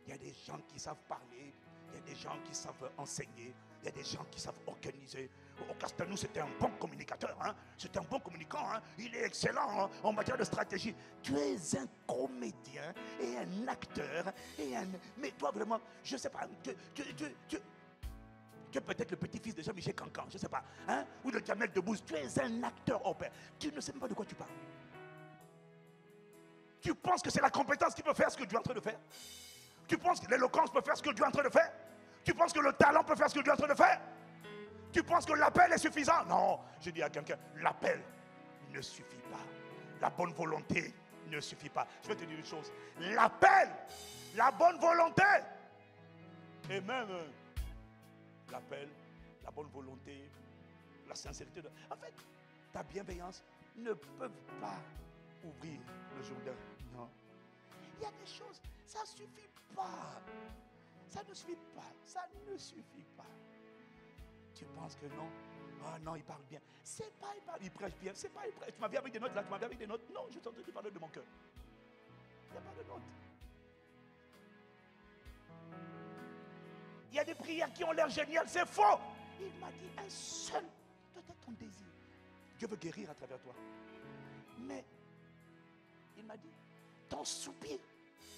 il y a des gens qui savent parler, il y a des gens qui savent enseigner, il y a des gens qui savent organiser. Au Castanou, c'était un bon communicateur, hein? C'était un bon communicant, hein? Il est excellent, hein, en matière de stratégie. Tu es un comédien et un acteur mais toi vraiment, je ne sais pas, tu es peut-être le petit-fils de Jean-Michel Cancan, je ne sais pas, hein? Ou de Jamel Debbouze. Tu es un acteur au père. Tu ne sais même pas de quoi tu parles. Tu penses que c'est la compétence qui peut faire ce que Dieu est en train de faire? Tu penses que l'éloquence peut faire ce que Dieu est en train de faire? Tu penses que le talent peut faire ce que Dieu est en train de faire? Tu penses que l'appel est suffisant? Non, je dis à quelqu'un, l'appel ne suffit pas. La bonne volonté ne suffit pas. Je vais te dire une chose. L'appel, la bonne volonté, et même l'appel, la bonne volonté, la sincérité. En fait, ta bienveillance ne peuvent pas ouvrir le Jourdain. Non. Il y a des choses, ça ne suffit pas. Ça ne suffit pas. Ça ne suffit pas. Tu penses que non? Ah non, il parle bien. C'est pas il parle, il prêche bien. C'est pas il prêche. Tu m'as vu avec des notes là, tu m'as vu avec des notes. Non, je suis en train de parler de mon cœur. Il n'y a pas de notes. Il y a des prières qui ont l'air géniales, c'est faux. Il m'a dit un seul, peut-être ton désir. Dieu veut guérir à travers toi. Mais il m'a dit, ton soupir,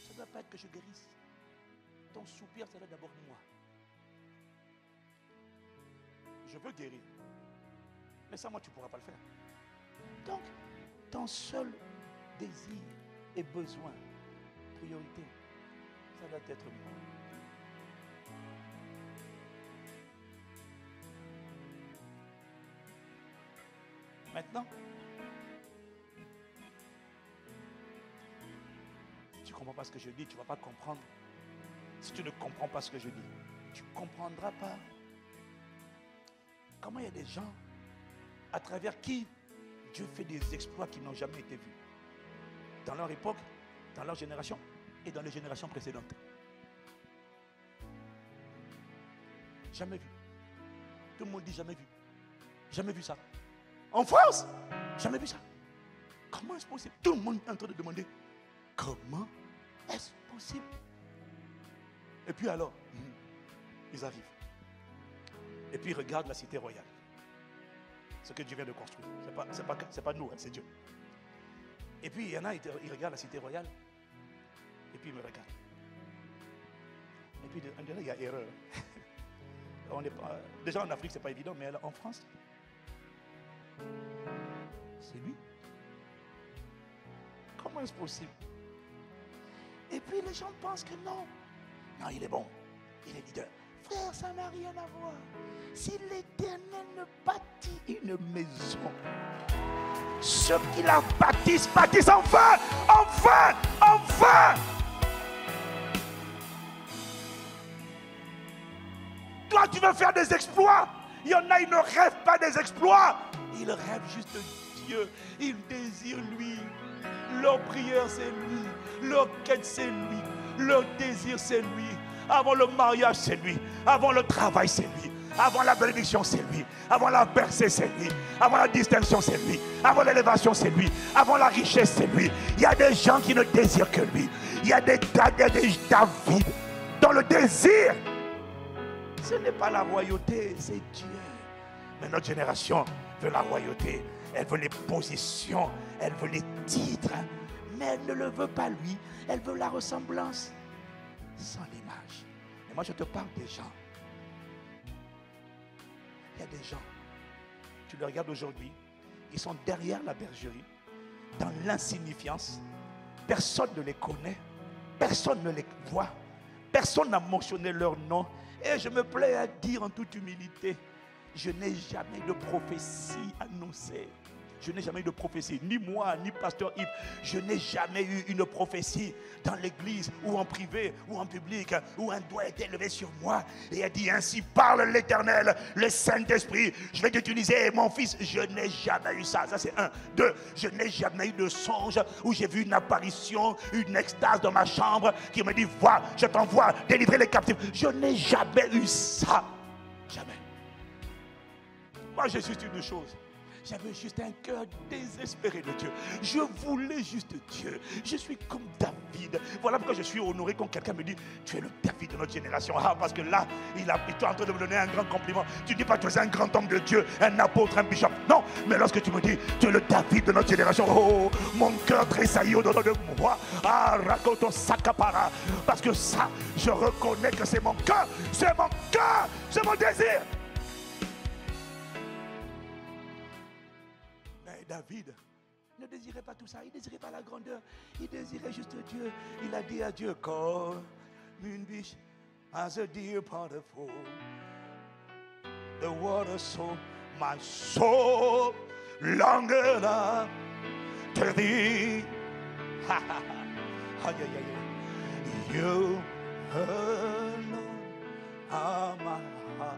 ça ne doit pas être que je guérisse. Ton soupir, ça doit être d'abord moi. Je veux guérir. Mais sans moi, tu ne pourras pas le faire. Donc, ton seul désir et besoin, priorité, ça doit être moi. Maintenant, tu ne comprends pas ce que je dis, tu ne vas pas comprendre. Si tu ne comprends pas ce que je dis, tu ne comprendras pas comment il y a des gens à travers qui Dieu fait des exploits qui n'ont jamais été vus. Dans leur époque, dans leur génération et dans les générations précédentes. Jamais vu. Tout le monde dit jamais vu. Jamais vu ça. En France, jamais vu ça. Comment est-ce possible? Tout le monde est en train de demander comment est-ce possible? Et puis alors, ils arrivent. Et puis ils regardent la cité royale. Ce que Dieu vient de construire. C'est pas nous, hein, c'est Dieu. Et puis il y en a, ils regardent la cité royale. Et puis ils me regardent. Et puis il y a erreur. On est pas, déjà en Afrique, c'est pas évident, mais en France, c'est lui. Comment est-ce possible? Et puis les gens pensent que non. Non, il est bon. Il est leader. Frère, ça n'a rien à voir. Si l'Éternel ne bâtit une maison, ceux qui la bâtissent, bâtissent enfin, enfin, enfin. Toi, tu veux faire des exploits. Il y en a, ils ne rêvent pas des exploits. Ils rêvent juste Dieu. Ils désirent lui. Leur prière, c'est lui. Leur quête, c'est lui. Leur désir, c'est lui. Avant le mariage, c'est lui. Avant le travail, c'est lui. Avant la bénédiction, c'est lui. Avant la percée, c'est lui. Avant la distinction, c'est lui. Avant l'élévation, c'est lui. Avant la richesse, c'est lui. Il y a des gens qui ne désirent que lui. Il y a des David dans le désir. Ce n'est pas la royauté, c'est Dieu. Mais notre génération veut la royauté. Elle veut les positions. Elle veut les titres. Mais elle ne le veut pas lui. Elle veut la ressemblance sans l'image. Et moi je te parle des gens. Il y a des gens, tu les regardes aujourd'hui, ils sont derrière la bergerie, dans l'insignifiance. Personne ne les connaît, personne ne les voit, personne n'a mentionné leur nom. Et je me plais à dire en toute humilité, je n'ai jamais de prophétie annoncée. Je n'ai jamais eu de prophétie, ni moi, ni pasteur Yves. Je n'ai jamais eu une prophétie dans l'église, ou en privé, ou en public, où un doigt est élevé sur moi. Et a dit, ainsi parle l'Éternel, le Saint-Esprit. Je vais t'utiliser, mon fils. Je n'ai jamais eu ça. Ça c'est un. Deux, je n'ai jamais eu de songe où j'ai vu une apparition, une extase dans ma chambre qui me dit, vois, je t'envoie délivrer les captifs. Je n'ai jamais eu ça. Jamais. Moi, j'ai juste une chose. J'avais juste un cœur désespéré de Dieu. Je voulais juste Dieu. Je suis comme David. Voilà pourquoi je suis honoré quand quelqu'un me dit, tu es le David de notre génération. Ah, parce que là, il est en train de me donner un grand compliment. Tu ne dis pas que tu es un grand homme de Dieu, un apôtre, un bishop. Non, mais lorsque tu me dis, tu es le David de notre génération. Oh, mon cœur tressaillit au-dedans de moi. Ah, raconte sakapara. Parce que ça, je reconnais que c'est mon cœur. C'est mon cœur. C'est mon désir. David Il ne désirait pas tout ça. Il ne désirait pas la grandeur. Il désirait juste Dieu. Il a dit à Dieu, comme une biche as a deer upon the foam. The water so my soul longeth after thee. You alone are my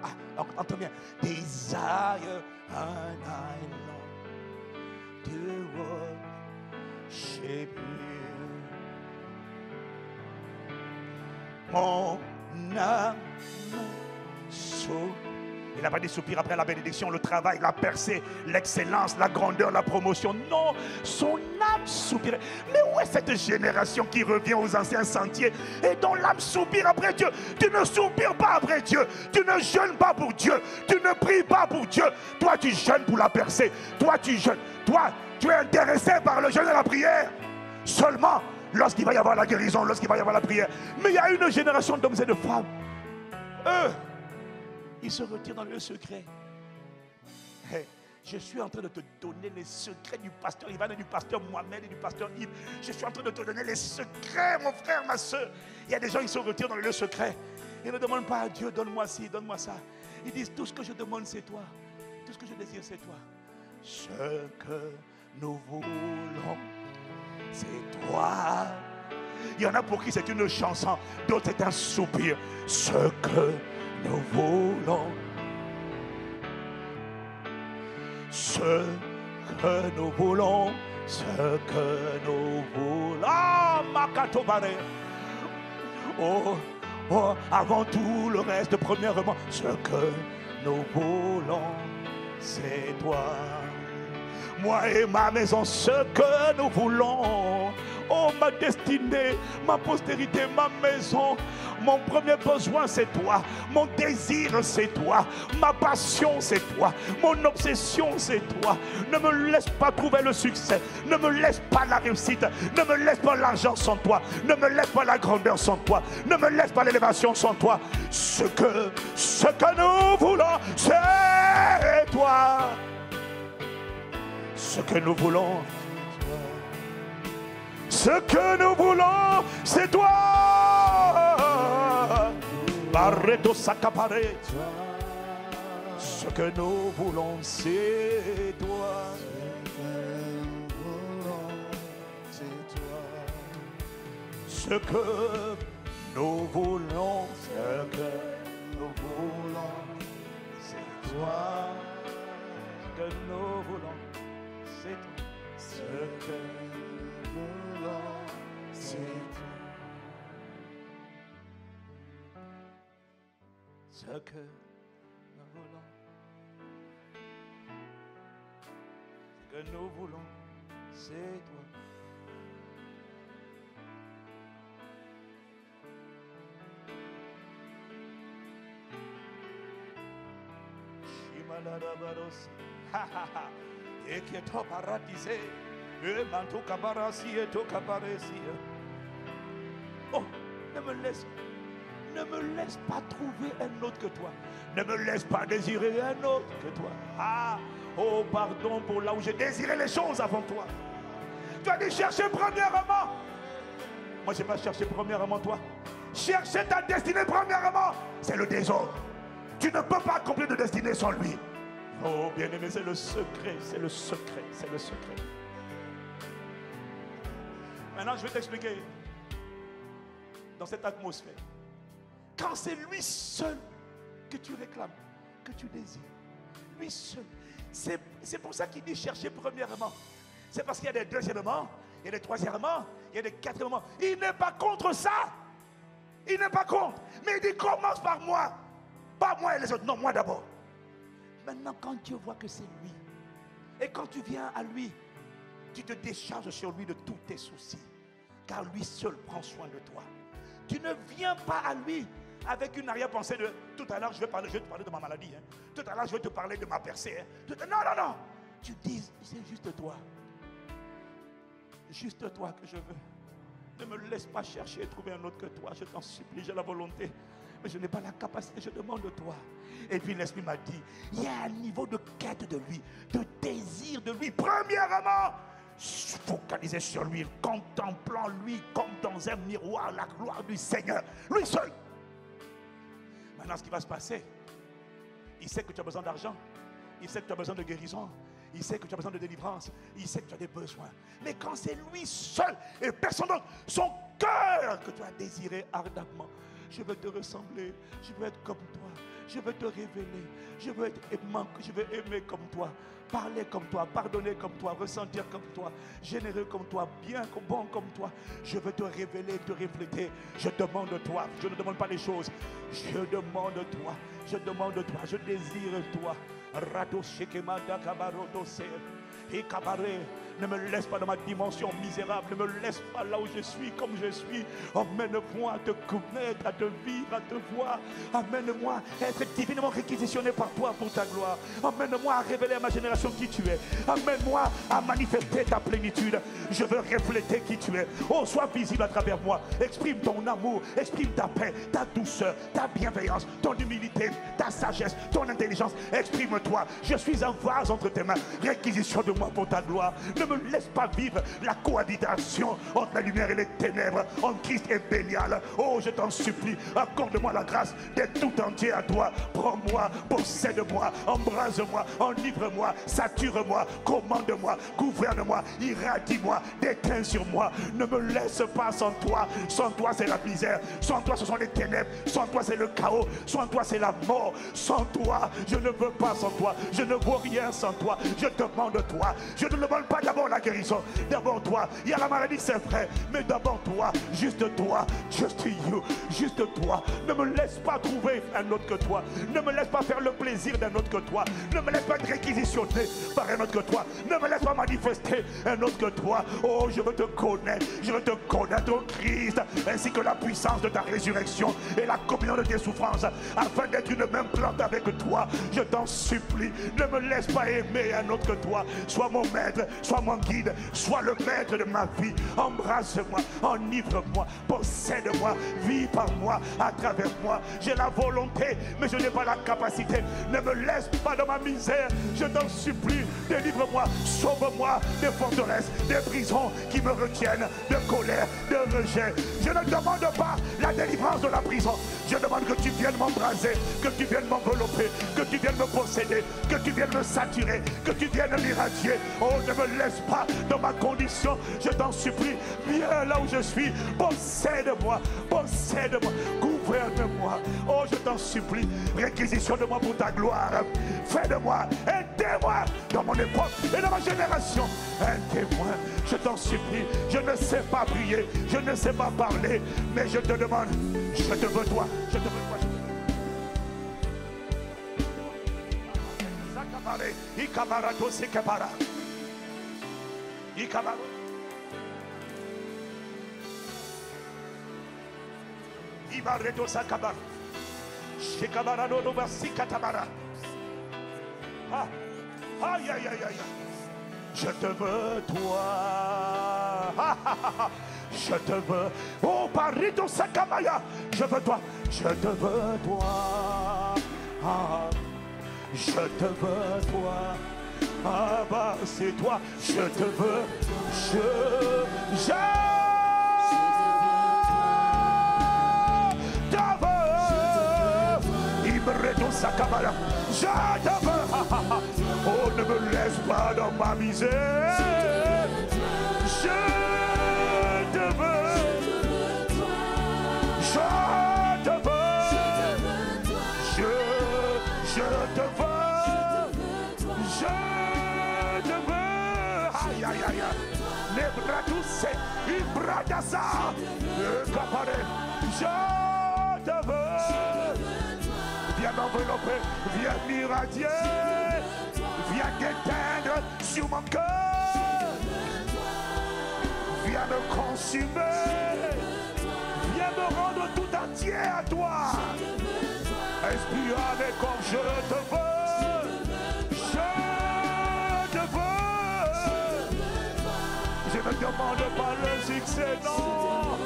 heart. Entends bien. Desire and I long to worship you. Mon âme souffre. Il n'a pas dit soupir après la bénédiction, le travail, la percée, l'excellence, la grandeur, la promotion. Non, son âme soupirait. Mais où est cette génération qui revient aux anciens sentiers et dont l'âme soupire après Dieu? Tu ne soupires pas après Dieu. Tu ne jeûnes pas pour Dieu. Tu ne pries pas pour Dieu. Toi, tu jeûnes pour la percée. Toi, tu jeûnes. Toi, tu es intéressé par le jeûne et la prière. Seulement lorsqu'il va y avoir la guérison, lorsqu'il va y avoir la prière. Mais il y a une génération d'hommes et de femmes. Eux, ils se retirent dans le secret. Hey, je suis en train de te donner les secrets du pasteur Ivan et du pasteur Mohamed et du pasteur Yves. Je suis en train de te donner les secrets, mon frère, ma soeur. Il y a des gens qui se retirent dans le secret. Ils ne demandent pas à Dieu, donne-moi ci, donne-moi ça. Ils disent, tout ce que je demande, c'est toi. Tout ce que je désire, c'est toi. Ce que nous voulons, c'est toi. Il y en a pour qui c'est une chanson, d'autres c'est un soupir. Ce que nous voulons, ce que nous voulons, ce que nous voulons. Ah, Makatobare. Oh, oh, avant tout le reste, premièrement, ce que nous voulons, c'est toi. Moi et ma maison, ce que nous voulons. Oh, ma destinée, ma postérité, ma maison. Mon premier besoin, c'est toi. Mon désir, c'est toi. Ma passion, c'est toi. Mon obsession, c'est toi. Ne me laisse pas trouver le succès. Ne me laisse pas la réussite. Ne me laisse pas l'argent sans toi. Ne me laisse pas la grandeur sans toi. Ne me laisse pas l'élévation sans toi. Ce que nous voulons, c'est toi. Ce que nous voulons, ce que nous voulons, c'est toi. Barreto Sakapare. Ce que nous voulons, c'est toi. Ce que nous voulons, ce que nous voulons, c'est toi. Ce que nous voulons, c'est toi. Ce que nous voulons, c'est toi. Ce que nous voulons, ce que nous voulons, c'est toi. Shimalarabaros, ha ha ha. Et qui est au paradis, et manto kabarasi et to kabaresi. Oh, ne me laisse pas trouver un autre que toi. Ne me laisse pas désirer un autre que toi. Ah, oh, pardon pour là où j'ai désiré les choses avant toi. Tu as dit chercher premièrement. Moi, je n'ai pas cherché premièrement toi. Chercher ta destinée premièrement, c'est le désordre. Tu ne peux pas accomplir de destinée sans lui. Oh, bien-aimé, c'est le secret, c'est le secret, c'est le secret. Maintenant, je vais t'expliquer dans cette atmosphère. Quand c'est lui seul que tu réclames, que tu désires, lui seul. C'est pour ça qu'il dit chercher premièrement. C'est parce qu'il y a des deuxièmement, il y a des troisièmement, il y a des quatrièmement. Il n'est pas contre ça. Il n'est pas contre. Mais il dit commence par moi. Pas moi et les autres. Non, moi d'abord. Maintenant, quand Dieu voit que c'est lui, et quand tu viens à lui, tu te décharges sur lui de tous tes soucis, car lui seul prend soin de toi. Tu ne viens pas à lui avec une arrière-pensée de tout à l'heure je vais te parler de ma maladie, hein. Tout à l'heure je vais te parler de ma percée, hein. Non. Tu dis c'est juste toi que je veux. Ne me laisse pas chercher et trouver un autre que toi. Je t'en supplie, j'ai la volonté, mais je n'ai pas la capacité, je demande de toi. Et puis l'Esprit m'a dit, il y a un niveau de quête de lui, de désir de lui. Premièrement, focalisé sur lui, contemplant lui comme dans un miroir la gloire du Seigneur, lui seul. Maintenant, ce qui va se passer, il sait que tu as besoin d'argent, il sait que tu as besoin de guérison, il sait que tu as besoin de délivrance, il sait que tu as des besoins. Mais quand c'est lui seul et personne d'autre, son cœur que tu as désiré ardemment, je veux te ressembler, je veux être comme toi, je veux te révéler, je veux être aimant, je veux aimer comme toi, parler comme toi, pardonner comme toi, ressentir comme toi, généreux comme toi, bien, bon comme toi. Je veux te révéler, te refléter. Je demande de toi, je ne demande pas les choses, je demande de toi, je demande de toi, je désire toi. Rato shekemanda kabaroto se et kabaré. Ne me laisse pas dans ma dimension misérable. Ne me laisse pas là où je suis, comme je suis. Emmène-moi à te connaître, à te vivre, à te voir. Amène-moi à être divinement réquisitionné par toi pour ta gloire. Emmène-moi à révéler à ma génération qui tu es. Amène-moi à manifester ta plénitude. Je veux refléter qui tu es. Oh, sois visible à travers moi. Exprime ton amour, exprime ta paix, ta douceur, ta bienveillance, ton humilité, ta sagesse, ton intelligence. Exprime-toi. Je suis un vase entre tes mains. Réquisitionne de moi pour ta gloire. Ne me laisse pas vivre la cohabitation entre la lumière et les ténèbres, entre Christ et Bélial. Oh, je t'en supplie, accorde-moi la grâce d'être tout entier à toi. Prends-moi, possède-moi, embrase-moi, enivre-moi, sature-moi, commande-moi, gouverne-moi, irradie-moi, déteins sur moi. Ne me laisse pas sans toi. Sans toi, c'est la misère. Sans toi, ce sont les ténèbres. Sans toi, c'est le chaos. Sans toi, c'est la mort. Sans toi, je ne veux pas sans toi. Je ne vaux rien sans toi. Je demande de toi. Je ne demande pas d'abord la guérison, d'abord toi. Il y a la maladie, c'est vrai, mais d'abord toi, juste toi, just you, juste toi. Ne me laisse pas trouver un autre que toi. Ne me laisse pas faire le plaisir d'un autre que toi. Ne me laisse pas être réquisitionné par un autre que toi. Ne me laisse pas manifester un autre que toi. Oh, je veux te connaître, je veux te connaître, oh Christ, ainsi que la puissance de ta résurrection et la communion de tes souffrances, afin d'être une même plante avec toi. Je t'en supplie, ne me laisse pas aimer un autre que toi. Sois mon maître, sois mon guide, sois le maître de ma vie. Embrasse-moi, enivre-moi, possède-moi, vis par moi, à travers moi. J'ai la volonté, mais je n'ai pas la capacité. Ne me laisse pas dans ma misère, je t'en supplie. Délivre-moi, sauve-moi des forteresses, des prisons qui me retiennent, de colère, de rejet. Je ne demande pas la délivrance de la prison. Je demande que tu viennes m'embraser, que tu viennes m'envelopper, que tu viennes me posséder, que tu viennes me saturer, que tu viennes m'irradier. Oh, ne me laisse pas dans ma condition, je t'en supplie. Viens là où je suis, possède-moi, possède-moi, gouverne-moi. Oh, je t'en supplie, réquisitionne-moi pour ta gloire. Fais de moi un témoin dans mon époque et dans ma génération. Un témoin, je t'en supplie. Je ne sais pas prier, je ne sais pas parler, mais je te demande, je te veux toi, je te veux toi. Ikabarato sekabara. Ikabaro. Ibareto sakabara. Shekabara no basikatabara. Ah, aïe aïe aïe aïe. Je te veux toi. Je te veux. Oh, Parito Sakamaya. Je veux toi. Je te veux toi. Ah. Je te veux toi, ah bah c'est toi, je te veux, je te veux, Ibredo Sakamala, je te veux, oh ne me laisse pas dans ma misère, je te veux, je te veux. Je te veux, je te veux, aïe aïe aïe, les bras tous, les bras d'Assa, le caparé, je te veux, viens m'envelopper, viens m'irradier, viens t'éteindre sur mon cœur, viens me consumer, viens me rendre tout entier à toi. Esprit, avec comme je te veux, je te veux. Je ne demande pas le succès, non.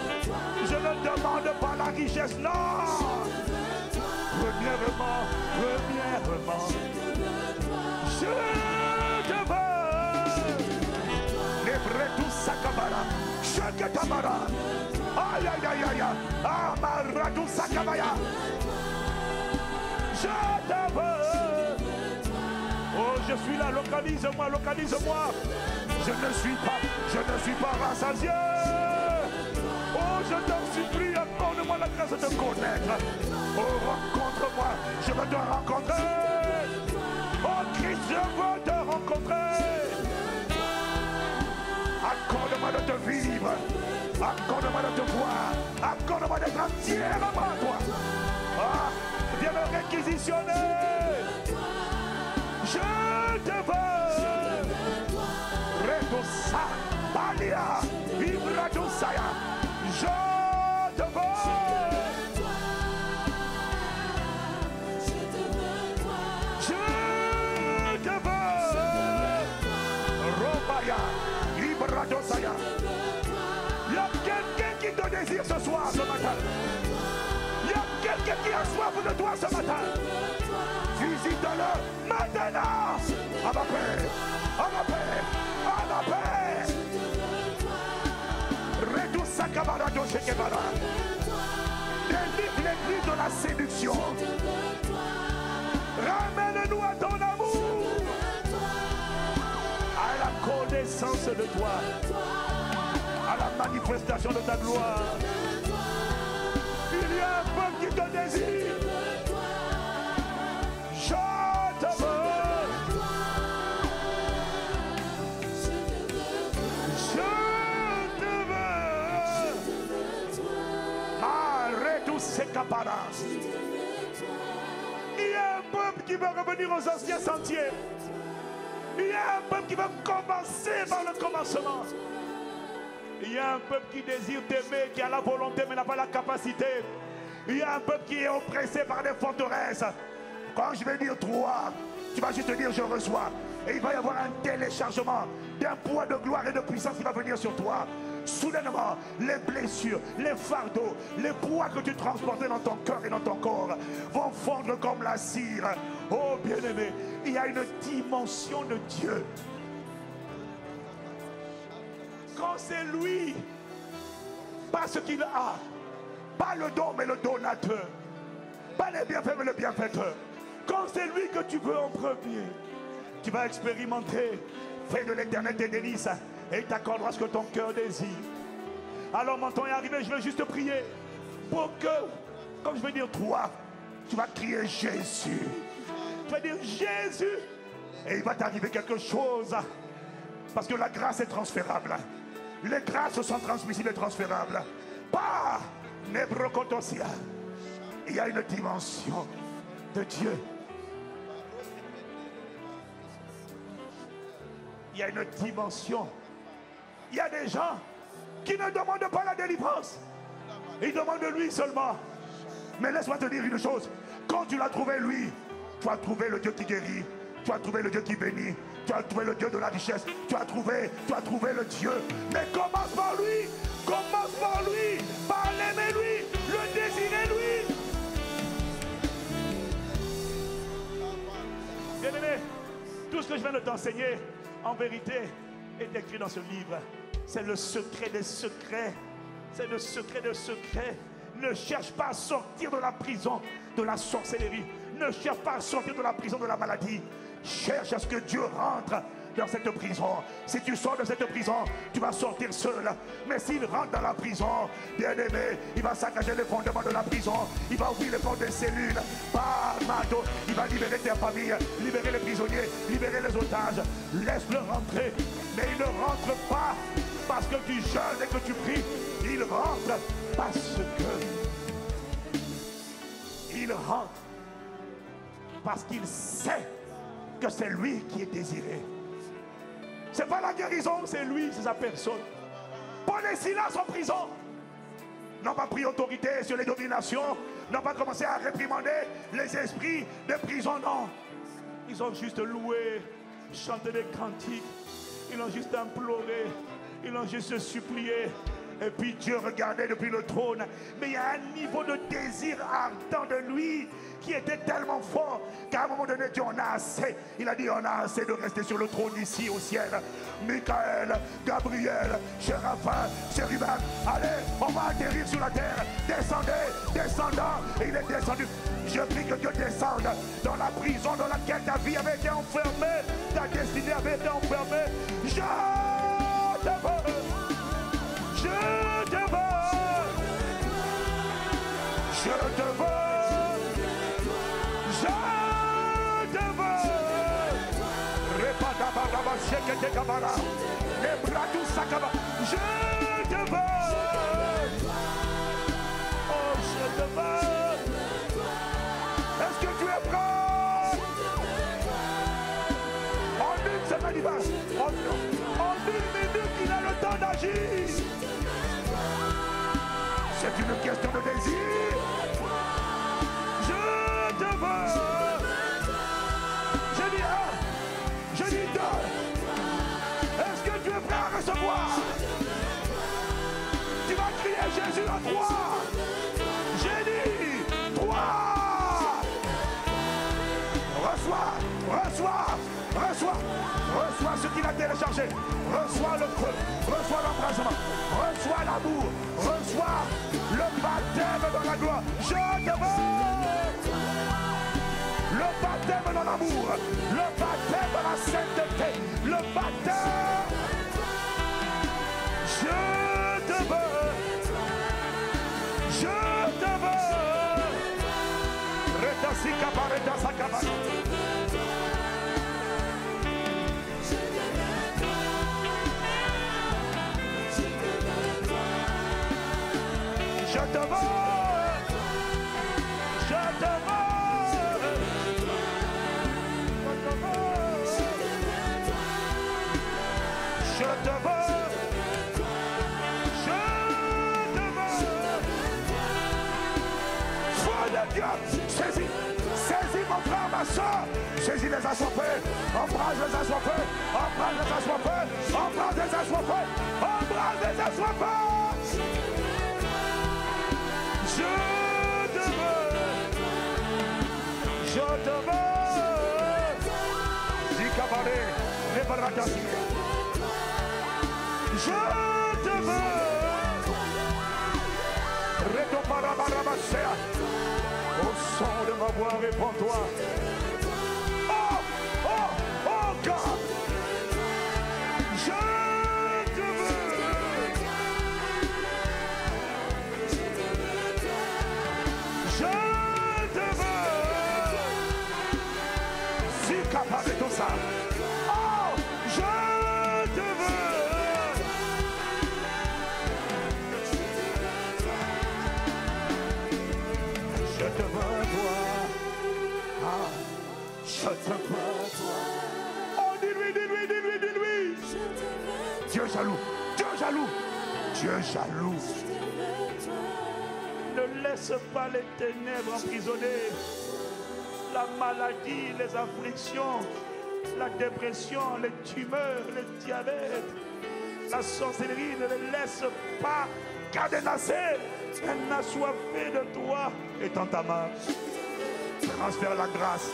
Je ne demande pas la richesse, non. Premièrement, je te veux. Les vrais tous Amaradou Sakabaya. Je te veux. Oh, je suis là, localise-moi, localise-moi. Je ne suis pas rassasié. Oh, je t'en supplie, accorde-moi la grâce de te connaître. Oh, rencontre-moi, je veux te rencontrer. Oh, Christ, je veux te rencontrer. Accorde-moi de te vivre. Accorde-moi de te voir. Accorde-moi d'être entièrement à toi. Ah, viens me réquisitionner. Je te veux. Redosa, Alia, Ibradosaya. Je te veux. Je te veux. Robaya, Ibradosaya. Il y a quelqu'un qui te désire ce soir, ce matin. Il y a quelqu'un qui a soif de toi ce matin. Visite-le maintenant. À ma paix, à ma paix, à ma paix. Redoussa Kabarado Shekebara. Délivre l'église de la séduction. Ramène-nous à ton amour. À la connaissance de toi. À la manifestation de ta gloire. Il y a un peuple qui te désire. Je te veux. Je te veux. Arrête tous ces caparas. Il y a un peuple qui veut revenir aux anciens sentiers. Il y a un peuple qui veut commencer par le commencement. Il y a un peuple qui désire t'aimer, qui a la volonté mais n'a pas la capacité. Il y a un peuple qui est oppressé par des forteresses. Quand je vais dire toi, tu vas juste dire je reçois. Et il va y avoir un téléchargement d'un poids de gloire et de puissance qui va venir sur toi. Soudainement, les blessures, les fardeaux, les poids que tu transportais dans ton cœur et dans ton corps vont fondre comme la cire. Oh bien-aimé, il y a une dimension de Dieu. Quand c'est lui, pas ce qu'il a, pas le don mais le donateur, pas les bienfaits mais le bienfaiteur. Quand c'est lui que tu veux en premier, tu vas expérimenter. Fais de l'éternel tes délices et il t'accordera ce que ton cœur désire. Alors mon temps est arrivé, je veux juste prier pour que, comme je vais dire toi, tu vas crier Jésus. Tu vas dire Jésus et il va t'arriver quelque chose. Parce que la grâce est transférable. Les grâces sont transmissibles et transférables. Pas Nebrokotosia. Il y a une dimension de Dieu. Il y a une dimension. Il y a des gens qui ne demandent pas la délivrance. Ils demandent lui seulement. Mais laisse-moi te dire une chose. Quand tu l'as trouvé lui, tu as trouvé le Dieu qui guérit. Tu as trouvé le Dieu qui bénit. Tu as trouvé le Dieu de la richesse. Tu as trouvé le Dieu. Mais commence par lui. Commence par lui. Par l'aimer lui. Le désirer lui. Bien-aimé, tout ce que je viens de t'enseigner, en vérité, est écrit dans ce livre. C'est le secret des secrets. C'est le secret des secrets. Ne cherche pas à sortir de la prison de la sorcellerie. Ne cherche pas à sortir de la prison de la maladie. Cherche à ce que Dieu rentre dans cette prison. Si tu sors de cette prison, tu vas sortir seul. Mais s'il rentre dans la prison, bien aimé, il va saccager les fondements de la prison. Il va ouvrir les portes des cellules. Par Mato, il va libérer ta famille, libérer les prisonniers, libérer les otages. Laisse-le rentrer. Mais il ne rentre pas parce que tu jeûnes et que tu pries. Il rentre parce que il rentre parce qu'il sait que c'est lui qui est désiré. C'est pas la guérison, c'est lui, c'est sa personne. Paul et Silas en prison n'ont pas pris autorité sur les dominations, n'ont pas commencé à réprimander les esprits de prison, non. Ils ont juste loué, chanté des cantiques, ils ont juste imploré, ils ont juste supplié. Et puis Dieu regardait depuis le trône. Mais il y a un niveau de désir ardent de lui qui était tellement fort qu'à un moment donné, Dieu en a assez. Il a dit, on a assez de rester sur le trône ici au ciel. Michael, Gabriel, Séraphin, Chérubin, allez, on va atterrir sur la terre. Descendez, descendant. Et il est descendu. Je prie que Dieu descende dans la prison dans laquelle ta vie avait été enfermée, ta destinée avait été enfermée. Je te veux. Je te veux. Je te veux. Je te veux. Oh, je te veux. Est-ce que tu es prêt? En une semaine, il va. En une minute, il a le temps d'agir. C'est une question de désir. Je te veux. Je dis un. Je dis deux. Est-ce que tu es prêt à recevoir? Tu vas crier Jésus à trois. J'ai dit trois. Reçois ce qu'il a téléchargé. Reçois le feu, reçois l'embrasement, reçois l'amour, reçois le baptême dans la gloire. Je te veux. Le baptême dans l'amour, le baptême dans la sainteté, le baptême. Je te veux. Je te veux. Retasika pareta sakabana. Je te veux. Je te veux. Je te veux. Foi de Dieu, saisis mon frère, ma soeur, saisis les assoiffés, embrasse les assoiffés, embrasse les assoiffés, embrasse les assoiffés, embrasse les assoiffés. Je te veux. Je te veux. Zikabare, Lebaratasi. Je te veux. Au son de ma voix, réponds-toi. Oh, oh, oh, God. Je te veux. Je te veux. Si capable de tout ça. Oh, je te veux. Je te veux, toi. Ah, je te veux, toi. Oh, dis-lui, dis-lui, dis-lui, dis-lui. Dieu jaloux, Dieu jaloux, Dieu jaloux. Ne laisse pas les ténèbres emprisonner. La maladie, les afflictions, la dépression, les tumeurs, le diabète, la sorcellerie, ne les laisse pas cadenasser. Elle n'a soifé de toi. Étends ta main. Transfère la grâce.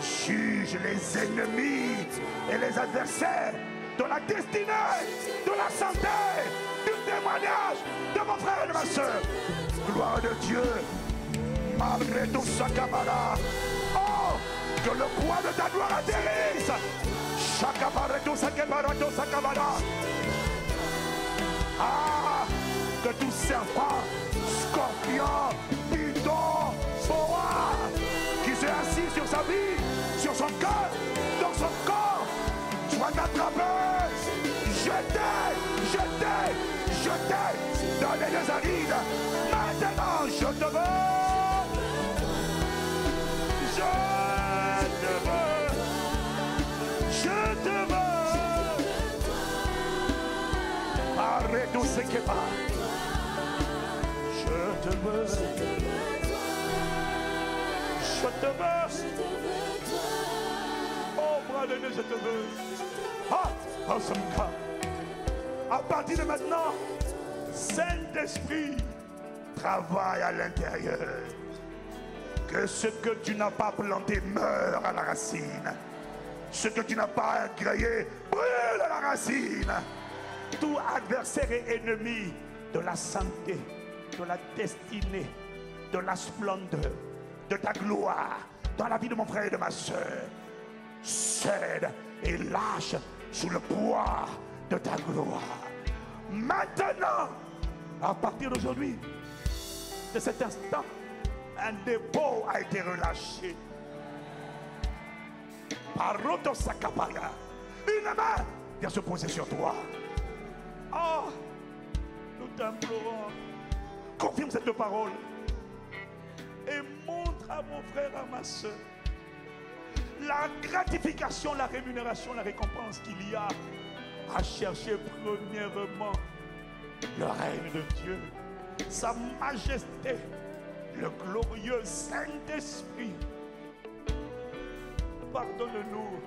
Juge les ennemis et les adversaires de la destinée, de la santé, du témoignage de mon frère et de ma soeur. Gloire de Dieu. Malgré tout ça, Kabbalah. Oh, que le poids de ta gloire atterrisse. Chakabareto Sakabarato Sakabara. Ah, que tout serpent, scorpion, python, boa, qui s'est assis sur sa vie, sur son cœur, dans son corps, soit attrapé, jeté, jeté, jeté dans les lieux arides. Maintenant, je te veux. Je te veux. Je te veux. Arrête tout ce qui est pas. Je te veux. Je te veux. Oh, bras de Dieu, je te veux. Ah, awesome God. À partir de maintenant, Saint-Esprit, travaille à l'intérieur. Que ce que tu n'as pas planté meure à la racine. Ce que tu n'as pas grillé brûle à la racine. Tout adversaire et ennemi de la santé, de la destinée, de la splendeur, de ta gloire, dans la vie de mon frère et de ma soeur, cède et lâche sous le poids de ta gloire. Maintenant, à partir d'aujourd'hui, de cet instant, un dépôt a été relâché. Paroto Sakapaya, une main vient se poser sur toi. Oh, nous t'implorons, confirme cette parole et montre à mon frère, à ma soeur, la gratification, la rémunération, la récompense qu'il y a à chercher premièrement le règne de Dieu, sa majesté, le glorieux Saint-Esprit. Pardonne-nous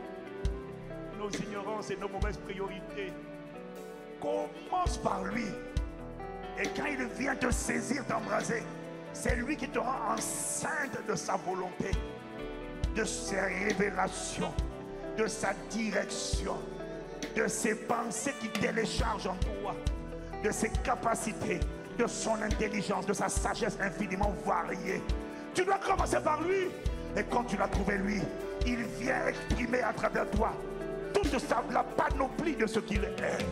nos ignorances et nos mauvaises priorités. Commence par lui. Et quand il vient te saisir, t'embraser, c'est lui qui te rend enceinte de sa volonté, de ses révélations, de sa direction, de ses pensées qui téléchargent en toi, de ses capacités, de son intelligence, de sa sagesse infiniment variée. Tu dois commencer par lui. Et quand tu l'as trouvé lui, il vient exprimer à travers toi toute la panoplie de ce qu'il est.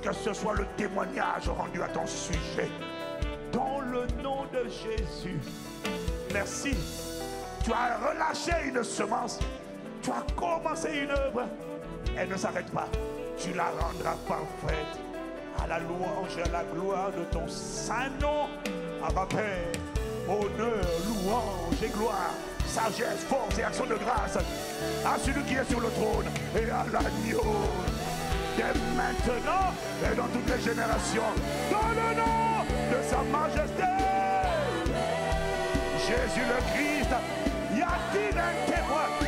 Que ce soit le témoignage rendu à ton sujet. Dans le nom de Jésus. Merci. Tu as relâché une semence. Tu as commencé une œuvre. Elle ne s'arrête pas. Tu la rendras parfaite. À la louange et à la gloire de ton saint nom. Abba Père, honneur, louange et gloire, sagesse, force et action de grâce à celui qui est sur le trône et à l'agneau. Dès maintenant et dans toutes les générations, dans le nom de sa majesté, Jésus le Christ. Y a-t-il un témoin?